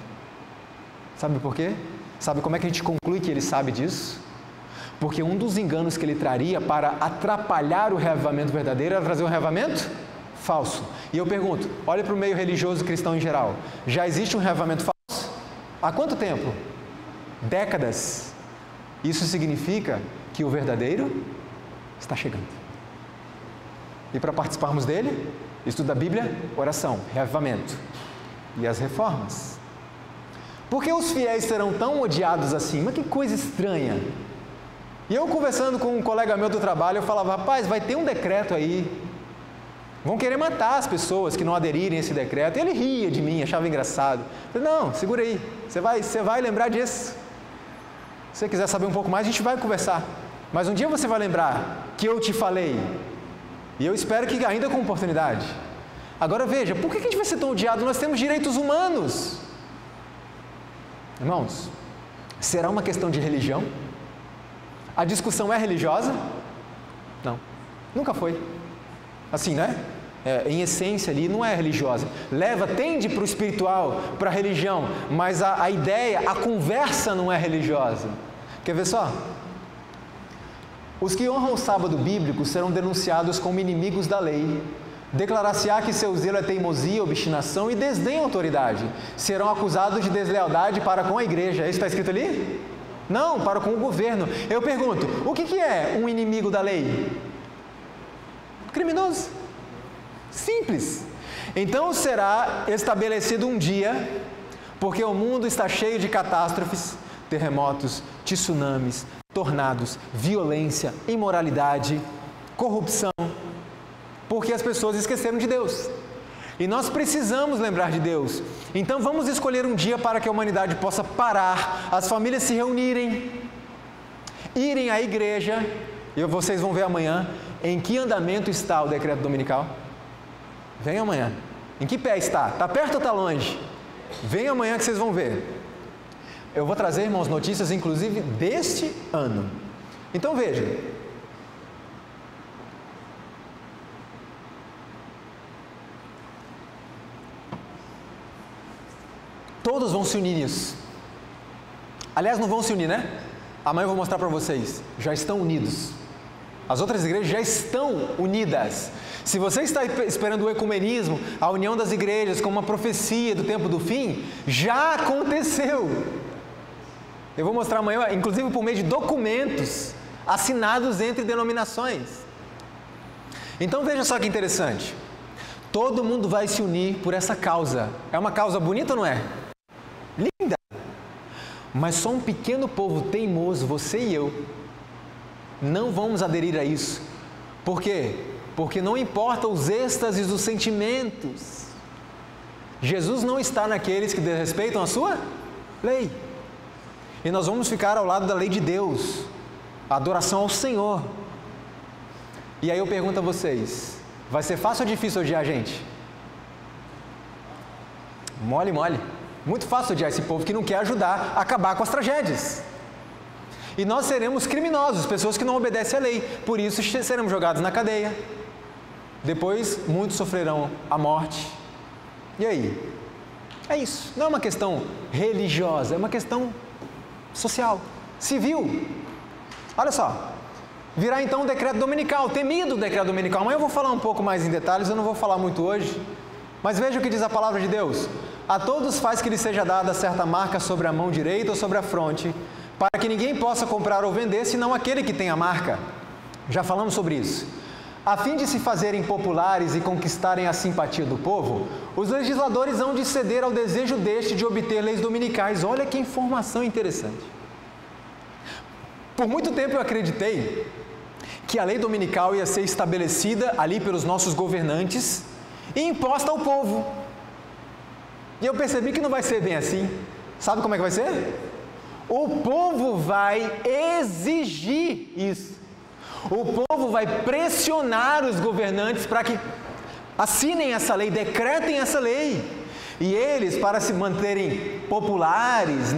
Sabe por quê? Sabe como é que a gente conclui que ele sabe disso? Porque um dos enganos que ele traria para atrapalhar o reavivamento verdadeiro era trazer um reavivamento falso. E eu pergunto, olha para o meio religioso cristão em geral, já existe um reavivamento falso? Há quanto tempo? Décadas. Isso significa que o verdadeiro está chegando. E para participarmos dele, estudo da Bíblia, oração, reavivamento e as reformas. Por que os fiéis serão tão odiados assim? Mas que coisa estranha. E eu conversando com um colega meu do trabalho, eu falava, rapaz, vai ter um decreto aí, vão querer matar as pessoas que não aderirem a esse decreto. E ele ria de mim, achava engraçado. Eu falei, não, segura aí, você vai lembrar disso. Se você quiser saber um pouco mais, a gente vai conversar. Mas um dia você vai lembrar que eu te falei. E eu espero que ainda com oportunidade. Agora veja, por que a gente vai ser tão odiado? Nós temos direitos humanos. Irmãos, será uma questão de religião? A discussão é religiosa? Não, nunca foi. Assim, né? Em essência ali, não é religiosa. Tende para o espiritual, para a religião, mas a ideia, a conversa não é religiosa. Quer ver só? Os que honram o sábado bíblico serão denunciados como inimigos da lei. Declarar-se-á que seu zelo é teimosia, obstinação e desdém à autoridade. Serão acusados de deslealdade para com a igreja. Isso está escrito ali? Não, para com o governo. Eu pergunto, o que é um inimigo da lei? Criminoso. Simples. Então será estabelecido um dia, porque o mundo está cheio de catástrofes, terremotos, tsunamis, tornados, violência, imoralidade, corrupção, porque as pessoas esqueceram de Deus. E nós precisamos lembrar de Deus. Então vamos escolher um dia para que a humanidade possa parar, as famílias se reunirem, irem à igreja, e vocês vão ver amanhã em que andamento está o decreto dominical. Venha amanhã. Em que pé está? Está perto ou está longe? Venha amanhã que vocês vão ver. Eu vou trazer, irmãos, notícias inclusive deste ano. Então veja. Todos vão se unir nisso. Aliás, não vão se unir, né? Amanhã eu vou mostrar para vocês. Já estão unidos. As outras igrejas já estão unidas. Se você está esperando o ecumenismo, a união das igrejas como uma profecia do tempo do fim, já aconteceu. Eu vou mostrar amanhã, inclusive por meio de documentos assinados entre denominações. Então veja só que interessante. Todo mundo vai se unir por essa causa. É uma causa bonita ou não é? Linda! Mas só um pequeno povo teimoso, você e eu, não vamos aderir a isso. Por quê? Porque não importa os êxtases dos sentimentos. Jesus não está naqueles que desrespeitam a sua lei. E nós vamos ficar ao lado da lei de Deus, a adoração ao Senhor. E aí eu pergunto a vocês, vai ser fácil ou difícil odiar a gente? Mole, mole. Muito fácil odiar esse povo que não quer ajudar a acabar com as tragédias. E nós seremos criminosos, pessoas que não obedecem à lei. Por isso seremos jogados na cadeia. Depois muitos sofrerão a morte. E aí? É isso. Não é uma questão religiosa, é uma questão social, civil. Olha só. Virá então o decreto dominical, temido o decreto dominical. Amanhã eu vou falar um pouco mais em detalhes, eu não vou falar muito hoje. Mas veja o que diz a palavra de Deus. A todos faz que lhe seja dada certa marca sobre a mão direita ou sobre a fronte, para que ninguém possa comprar ou vender, senão aquele que tem a marca. Já falamos sobre isso. A fim de se fazerem populares e conquistarem a simpatia do povo, os legisladores hão de ceder ao desejo deste de obter leis dominicais. Olha que informação interessante. Por muito tempo eu acreditei que a lei dominical ia ser estabelecida ali pelos nossos governantes e imposta ao povo. E eu percebi que não vai ser bem assim. Sabe como é que vai ser? O povo vai exigir isso. O povo vai pressionar os governantes para que assinem essa lei, decretem essa lei. E eles, para se manterem populares,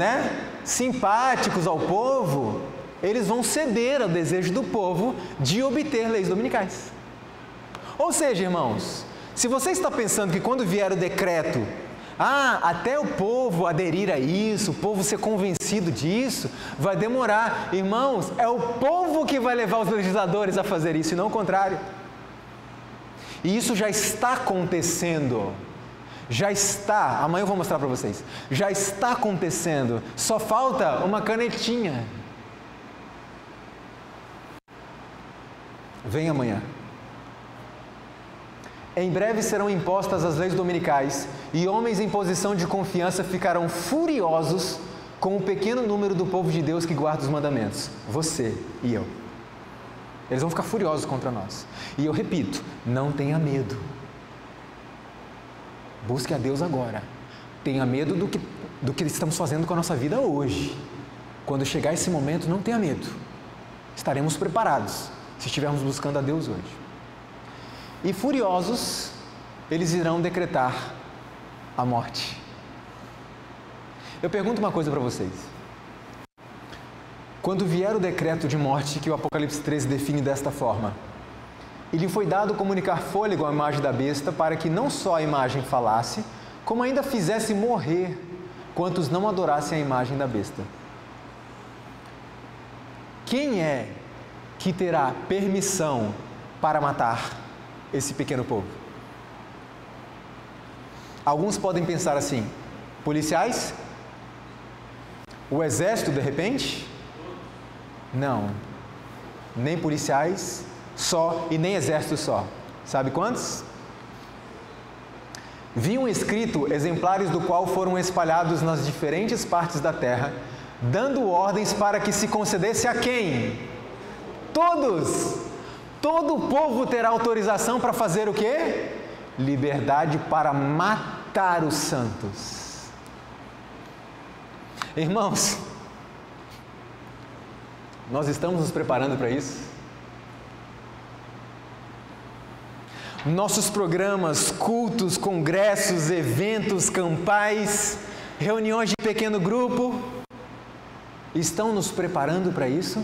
simpáticos ao povo, eles vão ceder ao desejo do povo de obter leis dominicais. Ou seja, irmãos, se você está pensando que quando vier o decreto, até o povo aderir a isso, o povo ser convencido disso, vai demorar. Irmãos, é o povo que vai levar os legisladores a fazer isso e não o contrário. E isso já está acontecendo. Já está, amanhã eu vou mostrar para vocês. Já está acontecendo, só falta uma canetinha. Vem amanhã. Em breve serão impostas as leis dominicais e homens em posição de confiança ficarão furiosos com o pequeno número do povo de Deus que guarda os mandamentos. Você e eu. Eles vão ficar furiosos contra nós. E eu repito, não tenha medo. Busque a Deus agora. Tenha medo do que estamos fazendo com a nossa vida hoje. Quando chegar esse momento, não tenha medo. Estaremos preparados se estivermos buscando a Deus hoje. E furiosos, eles irão decretar a morte. Eu pergunto uma coisa para vocês. Quando vier o decreto de morte que o Apocalipse 13 define desta forma, e lhe foi dado comunicar fôlego à imagem da besta para que não só a imagem falasse, como ainda fizesse morrer quantos não adorassem a imagem da besta. Quem é que terá permissão para matar esse pequeno povo? Alguns podem pensar assim: policiais? O exército de repente? Não, nem policiais só e nem exército só. Sabe quantos? Vinham escrito exemplares do qual foram espalhados nas diferentes partes da terra, dando ordens para que se concedesse a quem? Todos! Todo o povo terá autorização para fazer o quê? Liberdade para matar os santos. Irmãos, nós estamos nos preparando para isso? Nossos programas, cultos, congressos, eventos, campais, reuniões de pequeno grupo, estão nos preparando para isso?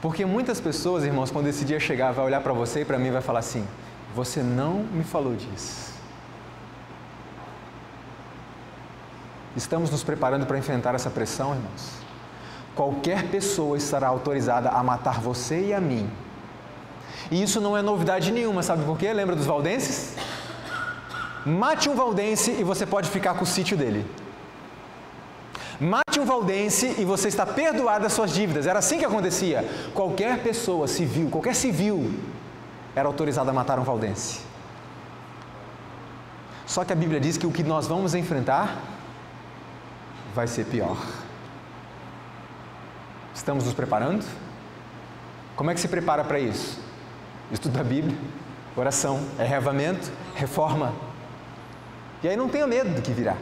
Porque muitas pessoas, irmãos, quando esse dia chegar, vai olhar para você e para mim e vai falar assim: você não me falou disso. Estamos nos preparando para enfrentar essa pressão, irmãos? Qualquer pessoa estará autorizada a matar você e a mim. E isso não é novidade nenhuma, sabe por quê? Lembra dos valdenses? Mate um valdense e você pode ficar com o sítio dele. Mate um valdense e você está perdoado das suas dívidas. Era assim que acontecia. Qualquer pessoa civil, qualquer civil, era autorizado a matar um valdense. Só que a Bíblia diz que o que nós vamos enfrentar vai ser pior. Estamos nos preparando? Como é que se prepara para isso? Estudo da Bíblia, oração, arrevamento, reforma. E aí não tenha medo do que virá.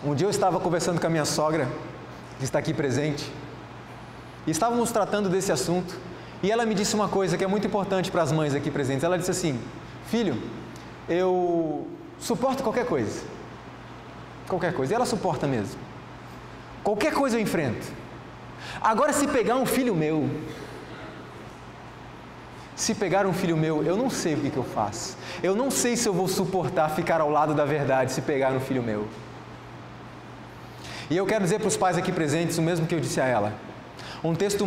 Um dia eu estava conversando com a minha sogra, que está aqui presente, e estávamos tratando desse assunto, e ela me disse uma coisa que é muito importante para as mães aqui presentes. Ela disse assim: filho, eu suporto qualquer coisa. Qualquer coisa. E ela suporta mesmo. Qualquer coisa eu enfrento. Agora, se pegar um filho meu, eu não sei o que eu faço. Eu não sei se eu vou suportar ficar ao lado da verdade se pegar um filho meu. E eu quero dizer para os pais aqui presentes o mesmo que eu disse a ela. Um texto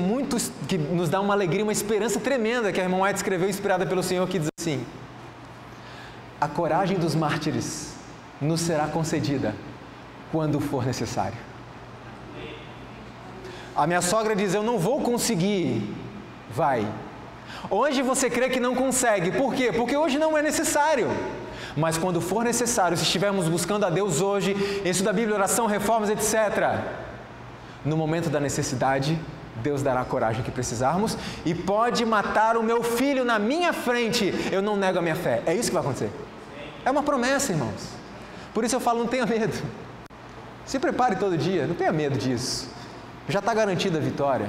que nos dá uma alegria, uma esperança tremenda, que a irmã White escreveu, inspirada pelo Senhor, que diz assim: a coragem dos mártires nos será concedida quando for necessário. A minha sogra diz: eu não vou conseguir. Vai. Hoje você crê que não consegue. Por quê? Porque hoje não é necessário. Mas quando for necessário, se estivermos buscando a Deus hoje, estudo da Bíblia, oração, reformas, etc., no momento da necessidade, Deus dará a coragem que precisarmos e pode matar o meu filho na minha frente. Eu não nego a minha fé. É isso que vai acontecer. É uma promessa, irmãos. Por isso eu falo, não tenha medo. Se prepare todo dia, não tenha medo disso. Já está garantida a vitória.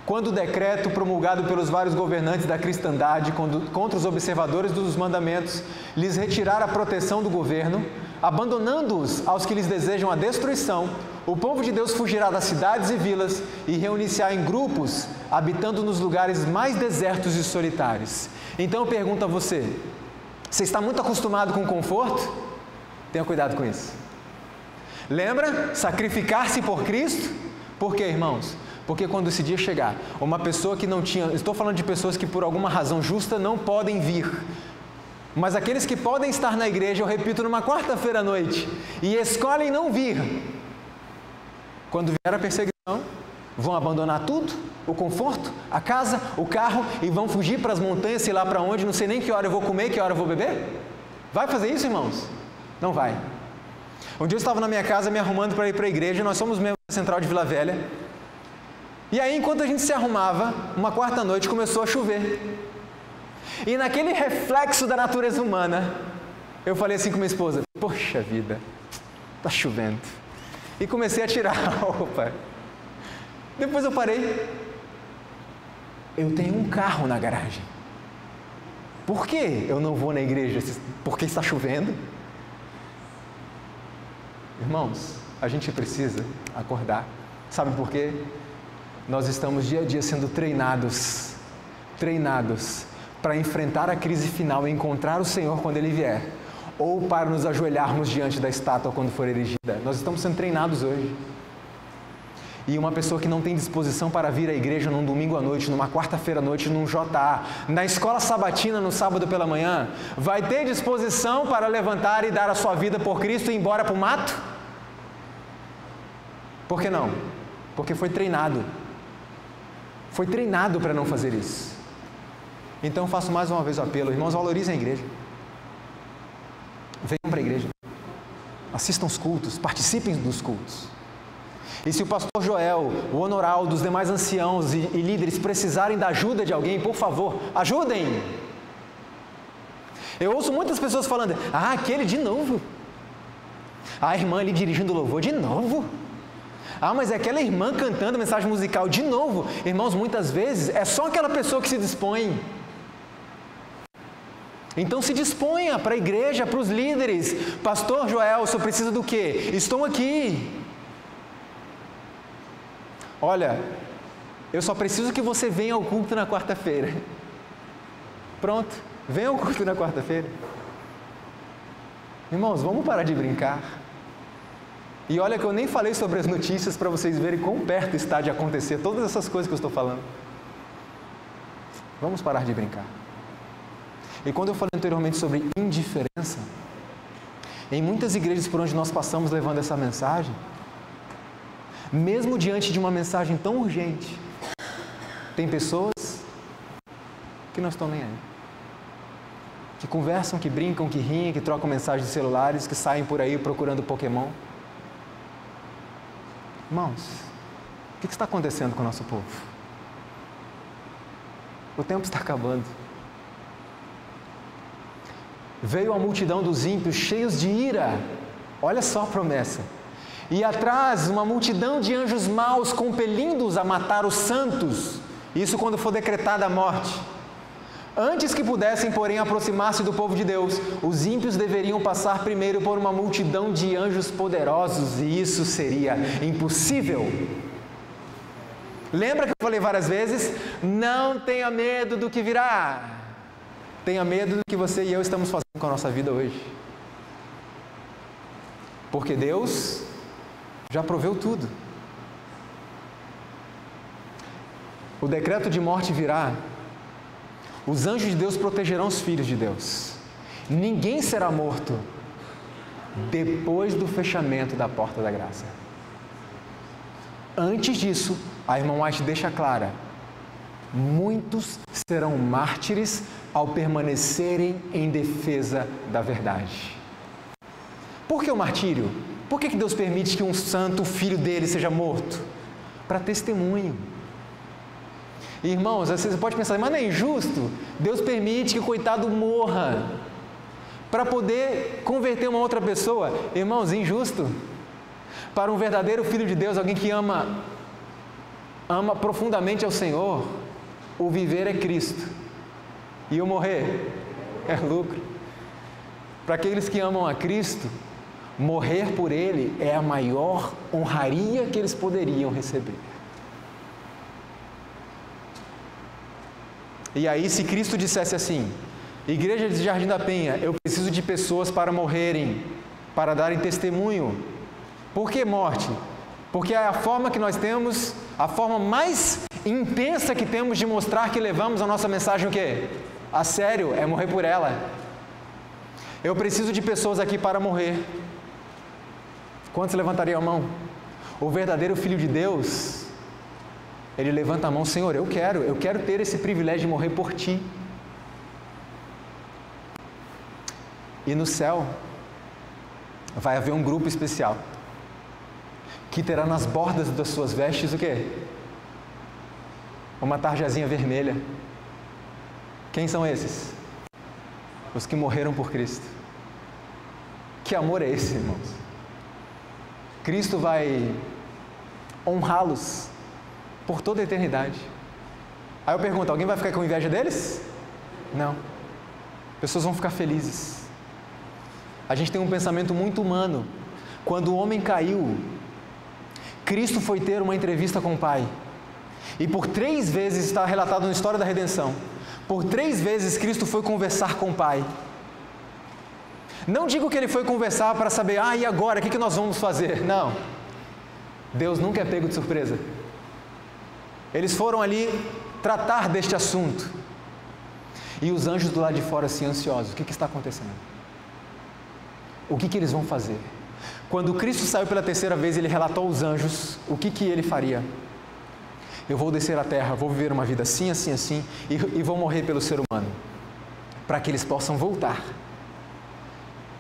Quando o decreto promulgado pelos vários governantes da cristandade contra os observadores dos mandamentos lhes retirar a proteção do governo, abandonando-os aos que lhes desejam a destruição, o povo de Deus fugirá das cidades e vilas e reunir-se-á em grupos, habitando nos lugares mais desertos e solitários. Então eu pergunto a você: você está muito acostumado com conforto? Tenha cuidado com isso. Lembra? Sacrificar-se por Cristo? Por quê, irmãos? Porque quando esse dia chegar, uma pessoa que não tinha... Estou falando de pessoas que por alguma razão justa não podem vir. Mas aqueles que podem estar na igreja, eu repito, numa quarta-feira à noite, e escolhem não vir, quando vier a perseguição, vão abandonar tudo, o conforto, a casa, o carro, e vão fugir para as montanhas, sei lá para onde, não sei nem que hora eu vou comer, que hora eu vou beber? Vai fazer isso, irmãos? Não vai. Um dia eu estava na minha casa me arrumando para ir para a igreja, nós somos membros da Central de Vila Velha, e aí enquanto a gente se arrumava, uma quarta-noite começou a chover. E naquele reflexo da natureza humana, eu falei assim com minha esposa: poxa vida, está chovendo. E comecei a tirar a roupa. Depois eu parei. Eu tenho um carro na garagem. Por que eu não vou na igreja? Porque está chovendo? Irmãos, a gente precisa acordar. Sabe por quê? Nós estamos dia a dia sendo treinados para enfrentar a crise final e encontrar o Senhor quando Ele vier, ou para nos ajoelharmos diante da estátua quando for erigida. Nós estamos sendo treinados hoje. E uma pessoa que não tem disposição para vir à igreja num domingo à noite, numa quarta-feira à noite, num JA, na escola sabatina no sábado pela manhã, vai ter disposição para levantar e dar a sua vida por Cristo e ir embora para o mato? Por que não? Porque foi treinado. Foi treinado para não fazer isso. Então faço mais uma vez o apelo, irmãos, valorizem a igreja. Venham para a igreja. Assistam os cultos, participem dos cultos. E se o pastor Joel, o Honoraldo, os demais anciãos e líderes precisarem da ajuda de alguém, por favor, ajudem. Eu ouço muitas pessoas falando, aquele de novo. A irmã ali dirigindo o louvor de novo. Mas é aquela irmã cantando mensagem musical de novo. Irmãos, muitas vezes é só aquela pessoa que se dispõe. Então se disponha para a igreja, para os líderes. Pastor Joel, o senhor precisa do quê? Estou aqui. Olha, eu só preciso que você venha ao culto na quarta-feira. Pronto, venha ao culto na quarta-feira. Irmãos, vamos parar de brincar. E olha que eu nem falei sobre as notícias para vocês verem quão perto está de acontecer todas essas coisas que eu estou falando. Vamos parar de brincar. E quando eu falei anteriormente sobre indiferença, em muitas igrejas por onde nós passamos levando essa mensagem, mesmo diante de uma mensagem tão urgente, tem pessoas que não estão nem aí. Que conversam, que brincam, que riem, que trocam mensagens de celulares, que saem por aí procurando Pokémon. Irmãos, o que está acontecendo com o nosso povo? O tempo está acabando. Veio a multidão dos ímpios cheios de ira. Olha só a promessa. E atrás uma multidão de anjos maus compelindo-os a matar os santos. Isso quando for decretada a morte. Antes que pudessem, porém, aproximar-se do povo de Deus, os ímpios deveriam passar primeiro por uma multidão de anjos poderosos, e isso seria impossível. Lembra que eu falei várias vezes? Não tenha medo do que virá. Tenha medo do que você e eu estamos fazendo com a nossa vida hoje. Porque Deus já proveu tudo. O decreto de morte virá. Os anjos de Deus protegerão os filhos de Deus. Ninguém será morto depois do fechamento da porta da graça. Antes disso, a irmã White deixa clara: muitos serão mártires ao permanecerem em defesa da verdade. Por que o martírio? Por que Deus permite que um santo, filho dele, seja morto? Para testemunho. Irmãos, você pode pensar, mas não é injusto? Deus permite que o coitado morra para poder converter uma outra pessoa. Irmãos, injusto. Para um verdadeiro filho de Deus, alguém que ama profundamente ao Senhor, o viver é Cristo e o morrer é lucro. Para aqueles que amam a Cristo, morrer por Ele é a maior honraria que eles poderiam receber. E aí, se Cristo dissesse assim: Igreja de Jardim da Penha, eu preciso de pessoas para morrerem, para darem testemunho. Por que morte? Porque é a forma que nós temos, a forma mais intensa que temos de mostrar que levamos a nossa mensagem o quê? A sério, é morrer por ela. Eu preciso de pessoas aqui para morrer. Quantos levantariam a mão? O verdadeiro Filho de Deus, ele levanta a mão: Senhor, eu quero ter esse privilégio de morrer por Ti. E no céu, vai haver um grupo especial, que terá nas bordas das suas vestes o quê? Uma tarjazinha vermelha. Quem são esses? Os que morreram por Cristo. Que amor é esse, irmãos? Cristo vai honrá-los por toda a eternidade. Aí eu pergunto, alguém vai ficar com inveja deles? Não. Pessoas vão ficar felizes. A gente tem um pensamento muito humano. Quando o homem caiu, Cristo foi ter uma entrevista com o Pai. E por 3 vezes, está relatado na história da redenção, por 3 vezes Cristo foi conversar com o Pai. Não digo que Ele foi conversar para saber, e agora, o que nós vamos fazer? Não. Deus nunca é pego de surpresa. Eles foram ali tratar deste assunto. E os anjos do lado de fora assim, ansiosos. O que está acontecendo? O que eles vão fazer? Quando Cristo saiu pela terceira vez, Ele relatou aos anjos o que Ele faria. Eu vou descer à terra, vou viver uma vida assim, assim, assim, e vou morrer pelo ser humano, para que eles possam voltar.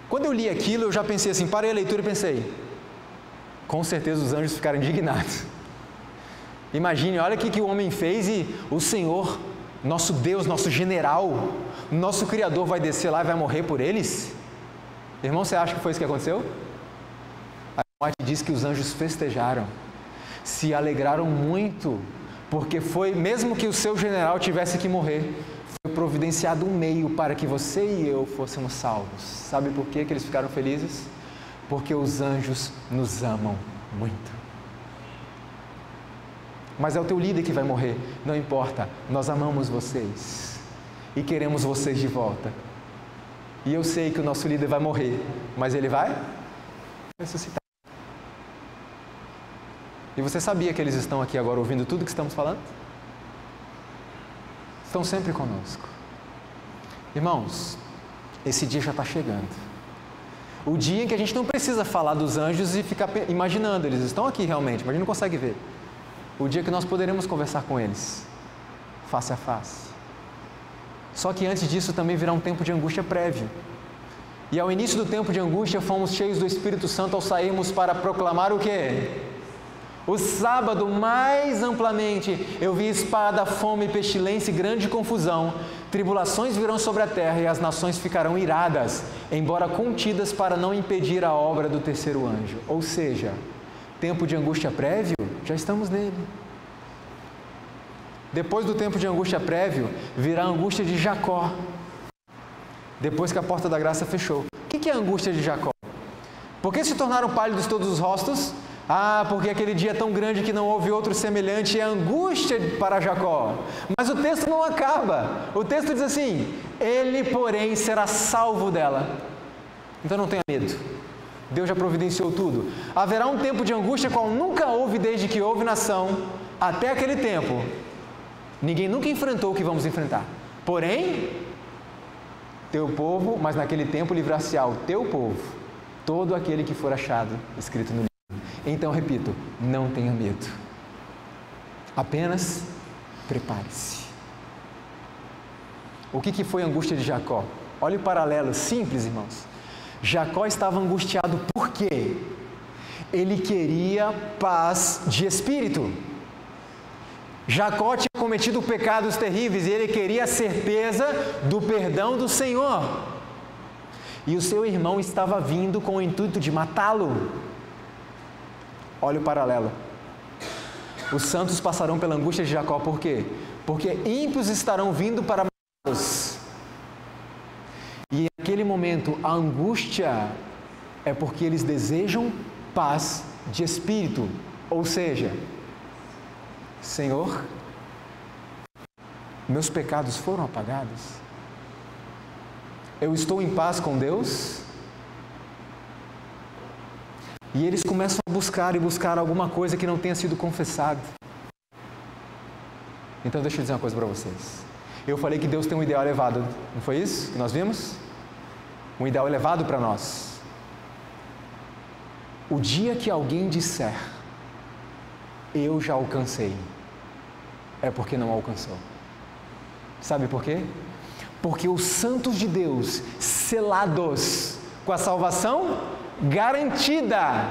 Quando eu li aquilo, eu já pensei assim, parei a leitura e pensei, com certeza os anjos ficaram indignados. Imagine, olha o que o homem fez e o Senhor, nosso Deus, nosso general, nosso Criador vai descer lá e vai morrer por eles? Irmão, você acha que foi isso que aconteceu? A morte diz que os anjos festejaram, se alegraram muito, porque foi, mesmo que o seu general tivesse que morrer, foi providenciado um meio para que você e eu fôssemos salvos. Sabe por que eles ficaram felizes? Porque os anjos nos amam muito. Mas é o teu líder que vai morrer, não importa, nós amamos vocês e queremos vocês de volta. E eu sei que o nosso líder vai morrer, mas ele vai ressuscitar. E você sabia que eles estão aqui agora ouvindo tudo que estamos falando? Estão sempre conosco. Irmãos, esse dia já está chegando. O dia em que a gente não precisa falar dos anjos e ficar imaginando, eles estão aqui realmente, mas a gente não consegue ver. O dia que nós poderemos conversar com eles, face a face. Só que antes disso também virá um tempo de angústia prévio. E ao início do tempo de angústia, fomos cheios do Espírito Santo ao sairmos para proclamar o quê? O sábado, mais amplamente, eu vi espada, fome, pestilência e grande confusão. Tribulações virão sobre a terra e as nações ficarão iradas, embora contidas para não impedir a obra do terceiro anjo. Ou seja, tempo de angústia prévio, já estamos nele. Depois do tempo de angústia prévio, virá a angústia de Jacó. Depois que a porta da graça fechou. O que é a angústia de Jacó? Por que se tornaram pálidos todos os rostos? Porque aquele dia é tão grande que não houve outro semelhante, é angústia para Jacó. Mas o texto não acaba. O texto diz assim, ele, porém, será salvo dela. Então não tenha medo. Deus já providenciou tudo. Haverá um tempo de angústia qual nunca houve desde que houve nação. Até aquele tempo, ninguém nunca enfrentou o que vamos enfrentar. Porém, teu povo, mas naquele tempo livrar-se-á o teu povo, todo aquele que for achado, escrito no livro. Então, repito, não tenha medo. Apenas prepare-se. O que foi a angústia de Jacó? Olha o paralelo simples, irmãos. Jacó estava angustiado por quê? Ele queria paz de espírito. Jacó tinha cometido pecados terríveis e ele queria a certeza do perdão do Senhor. E o seu irmão estava vindo com o intuito de matá-lo. Olha o paralelo. Os santos passarão pela angústia de Jacó, por quê? Porque ímpios estarão vindo para matá-los. E naquele momento, a angústia é porque eles desejam paz de espírito. Ou seja, Senhor, meus pecados foram apagados? Eu estou em paz com Deus? E eles começam a buscar alguma coisa que não tenha sido confessada. Então deixa eu dizer uma coisa para vocês. Eu falei que Deus tem um ideal elevado, não foi isso que nós vimos? Um ideal elevado para nós. O dia que alguém disser, eu já alcancei, é porque não alcançou. Sabe por quê? Porque os santos de Deus, selados com a salvação garantida,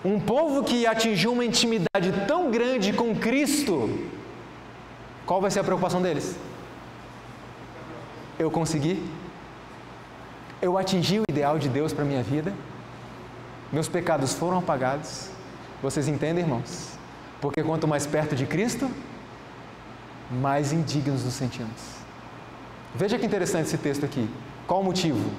um povo que atingiu uma intimidade tão grande com Cristo, qual vai ser a preocupação deles? Eu consegui? Eu atingi o ideal de Deus para a minha vida? Meus pecados foram apagados? Vocês entendem, irmãos? Porque quanto mais perto de Cristo, mais indignos nos sentimos. Veja que interessante esse texto aqui. Qual o motivo?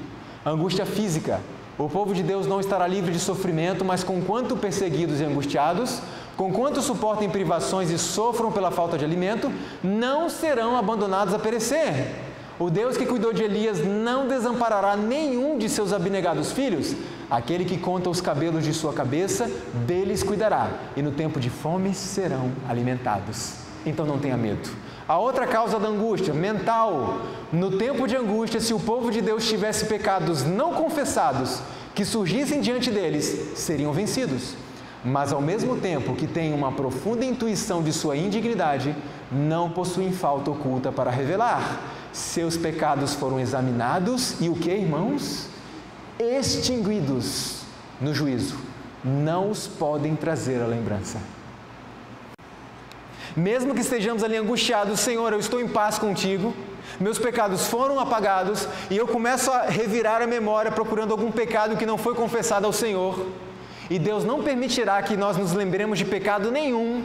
Angústia física. O povo de Deus não estará livre de sofrimento, mas conquanto perseguidos e angustiados, conquanto suportem privações e sofram pela falta de alimento, não serão abandonados a perecer. O Deus que cuidou de Elias não desamparará nenhum de seus abnegados filhos. Aquele que conta os cabelos de sua cabeça, deles cuidará, e no tempo de fome serão alimentados. Então não tenha medo. A outra causa da angústia, mental. No tempo de angústia, se o povo de Deus tivesse pecados não confessados, que surgissem diante deles, seriam vencidos. Mas ao mesmo tempo que têm uma profunda intuição de sua indignidade, não possuem falta oculta para revelar. Seus pecados foram examinados e o que, irmãos? Extinguidos no juízo. Não os podem trazer à lembrança. Mesmo que estejamos ali angustiados, Senhor, eu estou em paz contigo, meus pecados foram apagados, e eu começo a revirar a memória procurando algum pecado que não foi confessado ao Senhor, e Deus não permitirá que nós nos lembremos de pecado nenhum,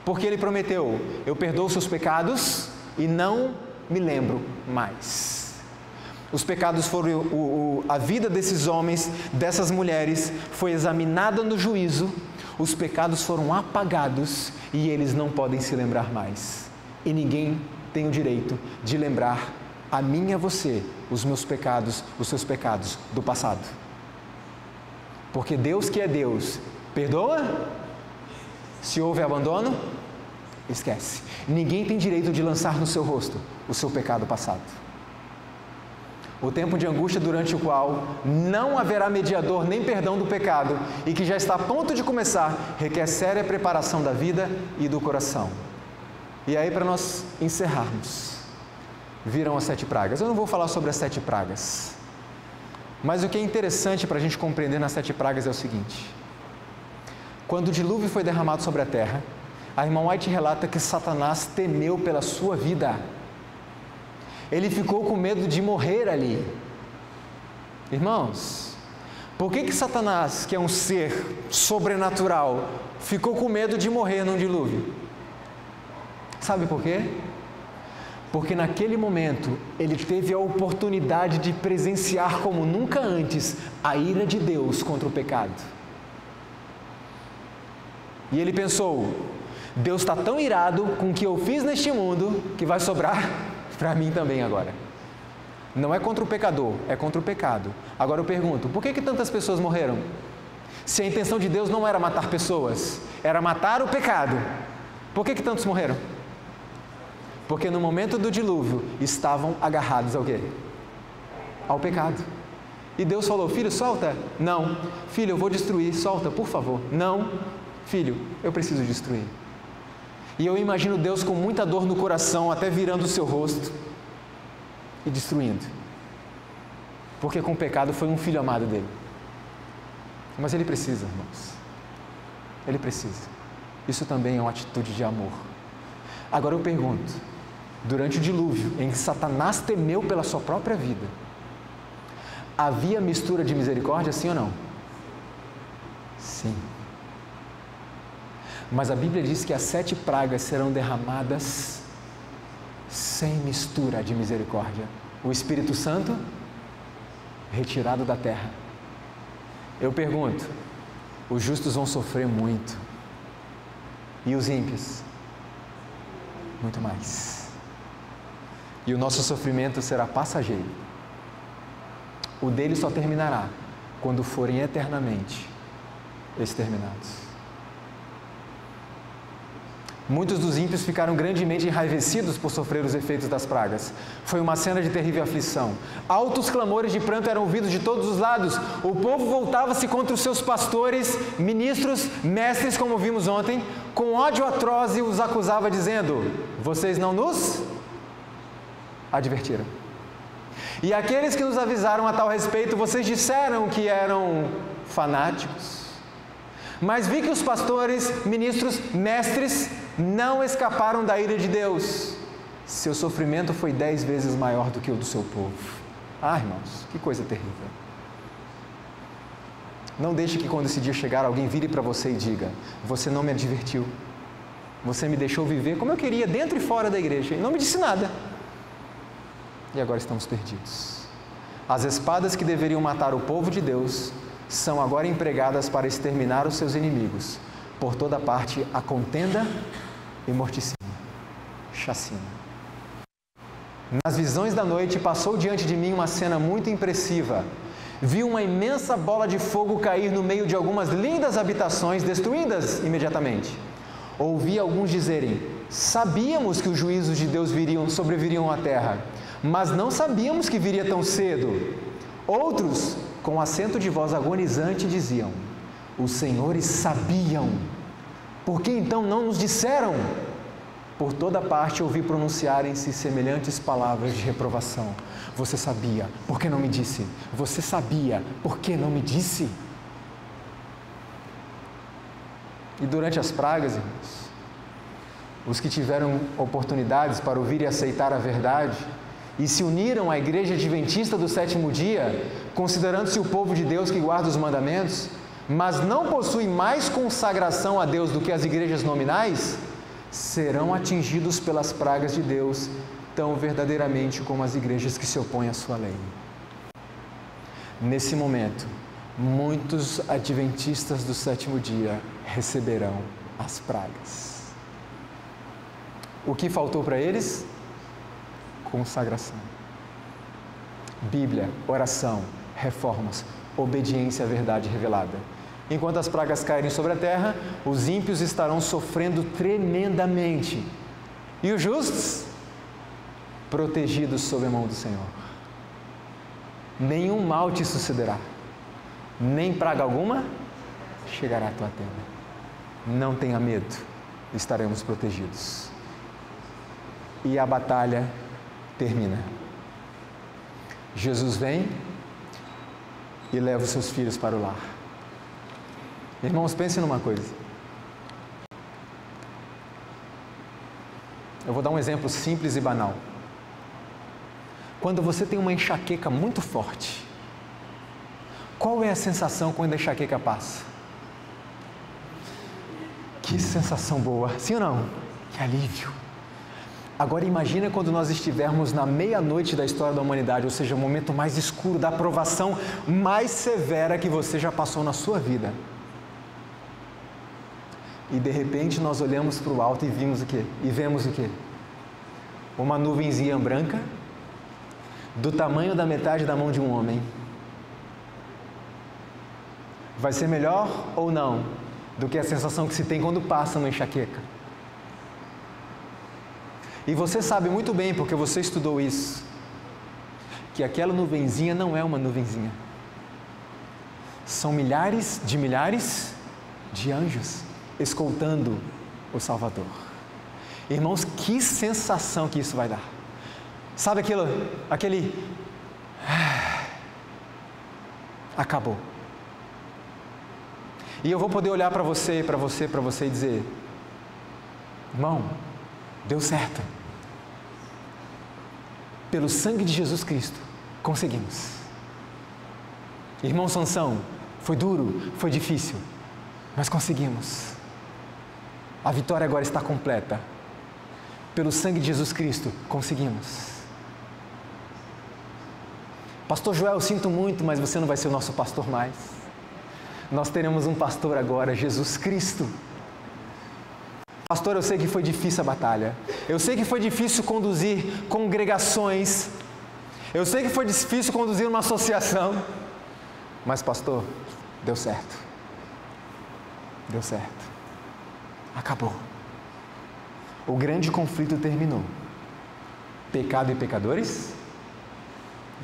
porque Ele prometeu: eu perdoo os seus pecados e não me lembro mais. Os pecados foram, a vida desses homens, dessas mulheres, foi examinada no juízo. Os pecados foram apagados e eles não podem se lembrar mais. E ninguém tem o direito de lembrar a mim e a você os meus pecados, os seus pecados do passado. Porque Deus que é Deus, perdoa? Se houve abandono, esquece. Ninguém tem direito de lançar no seu rosto o seu pecado passado. O tempo de angústia durante o qual não haverá mediador nem perdão do pecado e que já está a ponto de começar, requer séria preparação da vida e do coração. E aí, para nós encerrarmos, virão as 7 pragas. Eu não vou falar sobre as 7 pragas, mas o que é interessante para a gente compreender nas 7 pragas é o seguinte: quando o dilúvio foi derramado sobre a terra, a irmã White relata que Satanás temeu pela sua vida. Ele ficou com medo de morrer ali. Irmãos, por que Satanás, que é um ser sobrenatural, ficou com medo de morrer num dilúvio? Sabe por quê? Porque naquele momento ele teve a oportunidade de presenciar como nunca antes a ira de Deus contra o pecado. E ele pensou: Deus está tão irado com o que eu fiz neste mundo que vai sobrar para mim também agora. Não é contra o pecador, é contra o pecado. Agora eu pergunto, por que tantas pessoas morreram? Se a intenção de Deus não era matar pessoas, era matar o pecado, por que tantos morreram? Porque no momento do dilúvio estavam agarrados ao quê? Ao pecado. E Deus falou: filho, solta. Não. Filho, eu vou destruir. Solta, por favor. Não. Filho, eu preciso destruir. E eu imagino Deus com muita dor no coração, até virando o seu rosto e destruindo. Porque com o pecado foi um filho amado dele. Mas ele precisa, irmãos. Ele precisa. Isso também é uma atitude de amor. Agora eu pergunto, durante o dilúvio, em que Satanás temeu pela sua própria vida, havia mistura de misericórdia, sim ou não? Sim. Mas a Bíblia diz que as 7 pragas serão derramadas sem mistura de misericórdia. O Espírito Santo retirado da terra. Eu pergunto, os justos vão sofrer muito. E os ímpios? Muito mais. E o nosso sofrimento será passageiro. O dele só terminará quando forem eternamente exterminados. Muitos dos ímpios ficaram grandemente enraivecidos por sofrer os efeitos das pragas. Foi uma cena de terrível aflição. Altos clamores de pranto eram ouvidos de todos os lados. O povo voltava-se contra os seus pastores, ministros, mestres, como vimos ontem, com ódio atroz, e os acusava dizendo: vocês não nos advertiram. E aqueles que nos avisaram a tal respeito, vocês disseram que eram fanáticos. Mas vi que os pastores, ministros, mestres não escaparam da ira de Deus. Seu sofrimento foi 10 vezes maior do que o do seu povo. Ah, irmãos, que coisa terrível. Não deixe que quando esse dia chegar, alguém vire para você e diga: você não me advertiu. Você me deixou viver como eu queria, dentro e fora da igreja, e não me disse nada. E agora estamos perdidos. As espadas que deveriam matar o povo de Deus são agora empregadas para exterminar os seus inimigos. Por toda parte há contenda e morticínio, chacina. Nas visões da noite passou diante de mim uma cena muito impressiva. Vi uma imensa bola de fogo cair no meio de algumas lindas habitações, destruídas imediatamente. Ouvi alguns dizerem: sabíamos que os juízos de Deus sobreviriam à terra, mas não sabíamos que viria tão cedo. Outros, com acento de voz agonizante, diziam: os senhores sabiam, por que então não nos disseram? Por toda parte ouvi pronunciarem-se semelhantes palavras de reprovação. Você sabia, por que não me disse? Você sabia, por que não me disse? E durante as pragas, irmãos, os que tiveram oportunidades para ouvir e aceitar a verdade e se uniram à igreja adventista do sétimo dia, considerando-se o povo de Deus que guarda os mandamentos, mas não possui mais consagração a Deus do que as igrejas nominais, serão atingidos pelas pragas de Deus tão verdadeiramente como as igrejas que se opõem à sua lei. Nesse momento, muitos adventistas do sétimo dia receberão as pragas. O que faltou para eles? Consagração. Bíblia, oração, reformas, obediência à verdade revelada. Enquanto as pragas caírem sobre a terra, os ímpios estarão sofrendo tremendamente. E os justos? Protegidos sob a mão do Senhor. Nenhum mal te sucederá, nem praga alguma chegará à tua tenda. Não tenha medo, estaremos protegidos. E a batalha termina. Jesus vem e leva os seus filhos para o lar. Irmãos, pensem numa coisa. Eu vou dar um exemplo simples e banal. Quando você tem uma enxaqueca muito forte, qual é a sensação quando a enxaqueca passa? Que sensação boa, sim ou não? Que alívio. Agora imagina quando nós estivermos na meia-noite da história da humanidade, ou seja, o momento mais escuro, da provação mais severa que você já passou na sua vida. E de repente nós olhamos para o alto e vimos o quê? E vemos o quê? Uma nuvenzinha branca, do tamanho da metade da mão de um homem. Vai ser melhor ou não do que a sensação que se tem quando passa uma enxaqueca? E você sabe muito bem, porque você estudou isso, que aquela nuvenzinha não é uma nuvenzinha. São milhares de anjos escoltando o Salvador. Irmãos, que sensação que isso vai dar. Sabe aquele... Acabou. E eu vou poder olhar para você e dizer: irmão, deu certo. Pelo sangue de Jesus Cristo, conseguimos. Irmão Sansão, foi duro, foi difícil, mas conseguimos. A vitória agora está completa. Pelo sangue de Jesus Cristo, conseguimos. Pastor Joel, sinto muito, mas você não vai ser o nosso pastor mais. Nós teremos um pastor agora, Jesus Cristo. Pastor, eu sei que foi difícil a batalha. Eu sei que foi difícil conduzir congregações. Eu sei que foi difícil conduzir uma associação. Mas, pastor, deu certo. Deu certo. Acabou. O grande conflito terminou. Pecado e pecadores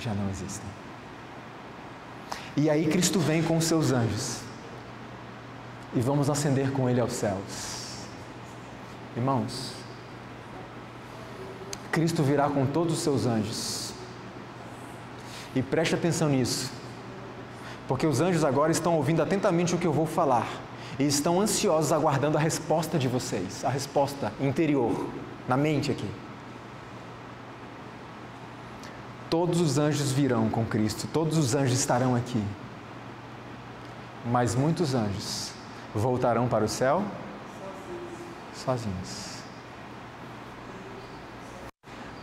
já não existem. E aí Cristo vem com os seus anjos. E vamos ascender com Ele aos céus. Irmãos, Cristo virá com todos os seus anjos. E preste atenção nisso, porque os anjos agora estão ouvindo atentamente o que eu vou falar e estão ansiosos aguardando a resposta de vocês, a resposta interior, na mente aqui. Todos os anjos virão com Cristo, todos os anjos estarão aqui, mas muitos anjos voltarão para o céu sozinhos.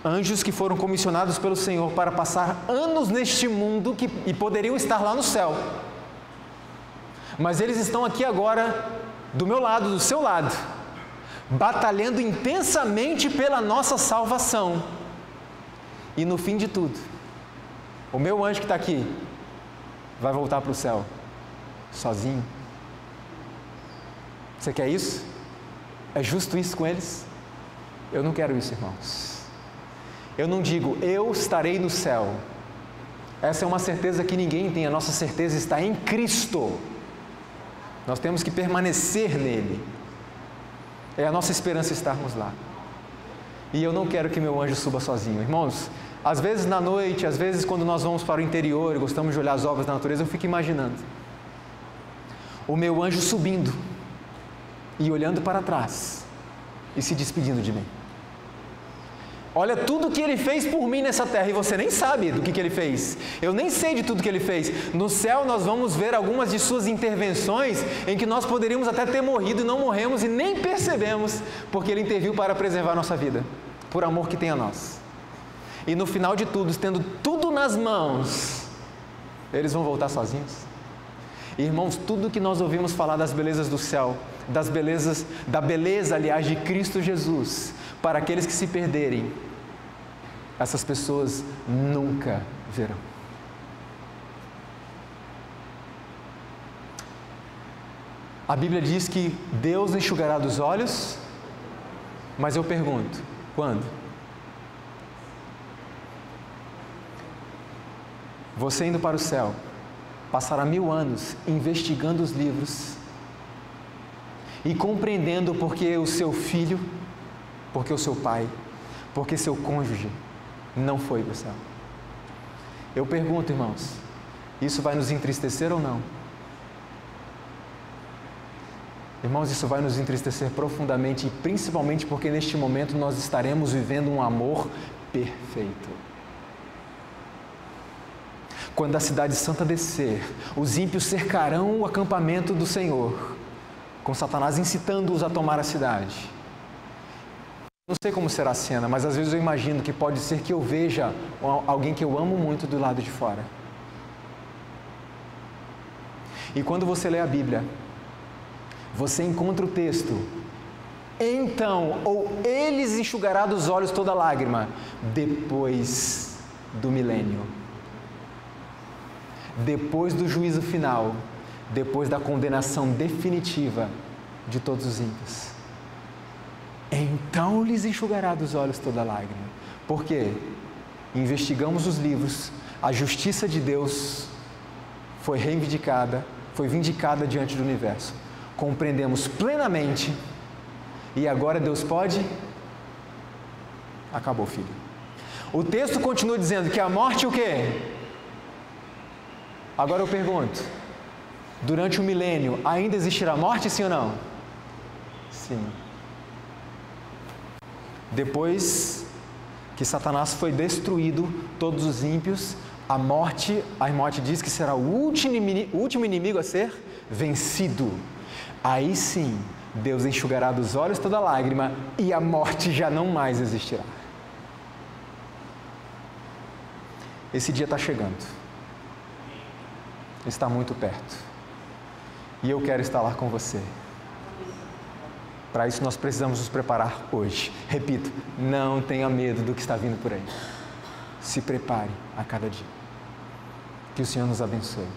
Anjos que foram comissionados pelo Senhor para passar anos neste mundo e poderiam estar lá no céu. Mas eles estão aqui agora, do meu lado, do seu lado, batalhando intensamente pela nossa salvação. E no fim de tudo, o meu anjo que está aqui vai voltar para o céu, sozinho. Você quer isso? É justo isso com eles? Eu não quero isso, irmãos. Eu não digo, eu estarei no céu. Essa é uma certeza que ninguém tem, a nossa certeza está em Cristo. Nós temos que permanecer nele. É a nossa esperança estarmos lá. E eu não quero que meu anjo suba sozinho. Irmãos, às vezes na noite, às vezes quando nós vamos para o interior e gostamos de olhar as obras da natureza, eu fico imaginando o meu anjo subindo e olhando para trás e se despedindo de mim. Olha tudo que Ele fez por mim nessa terra, e você nem sabe do que Ele fez. Eu nem sei de tudo que Ele fez. No céu nós vamos ver algumas de suas intervenções, em que nós poderíamos até ter morrido e não morremos e nem percebemos, porque Ele interviu para preservar a nossa vida, por amor que tem a nós. E no final de tudo, tendo tudo nas mãos, eles vão voltar sozinhos. Irmãos, tudo que nós ouvimos falar das belezas do céu, da beleza, aliás, de Cristo Jesus, para aqueles que se perderem, essas pessoas nunca verão. A Bíblia diz que Deus enxugará dos olhos, mas eu pergunto, quando? Você indo para o céu, passará 1000 anos investigando os livros e compreendendo porque o seu filho, porque o seu pai, porque seu cônjuge não foi para o céu. Eu pergunto, irmãos, isso vai nos entristecer ou não? Irmãos, isso vai nos entristecer profundamente, e principalmente porque neste momento nós estaremos vivendo um amor perfeito. Quando a cidade santa descer, os ímpios cercarão o acampamento do Senhor, com Satanás incitando-os a tomar a cidade. Não sei como será a cena, mas às vezes eu imagino que pode ser que eu veja alguém que eu amo muito do lado de fora. E quando você lê a Bíblia, você encontra o texto: então, ou eles enxugará dos olhos toda lágrima, depois do milênio. Depois do juízo final, depois da condenação definitiva de todos os ímpios. Então lhes enxugará dos olhos toda lágrima. Por quê? Investigamos os livros, a justiça de Deus foi vindicada diante do universo. Compreendemos plenamente, e agora Deus pode... Acabou, filho. O texto continua dizendo que a morte o quê? Agora eu pergunto, durante o milênio, ainda existirá morte, sim ou não? Sim. Depois que Satanás foi destruído, todos os ímpios, a morte diz que será o último inimigo a ser vencido. Aí sim, Deus enxugará dos olhos toda lágrima e a morte já não mais existirá. Esse dia está chegando. Está muito perto. E eu quero estar lá com você. Para isso nós precisamos nos preparar hoje. Repito, não tenha medo do que está vindo por aí. Se prepare a cada dia. Que o Senhor nos abençoe.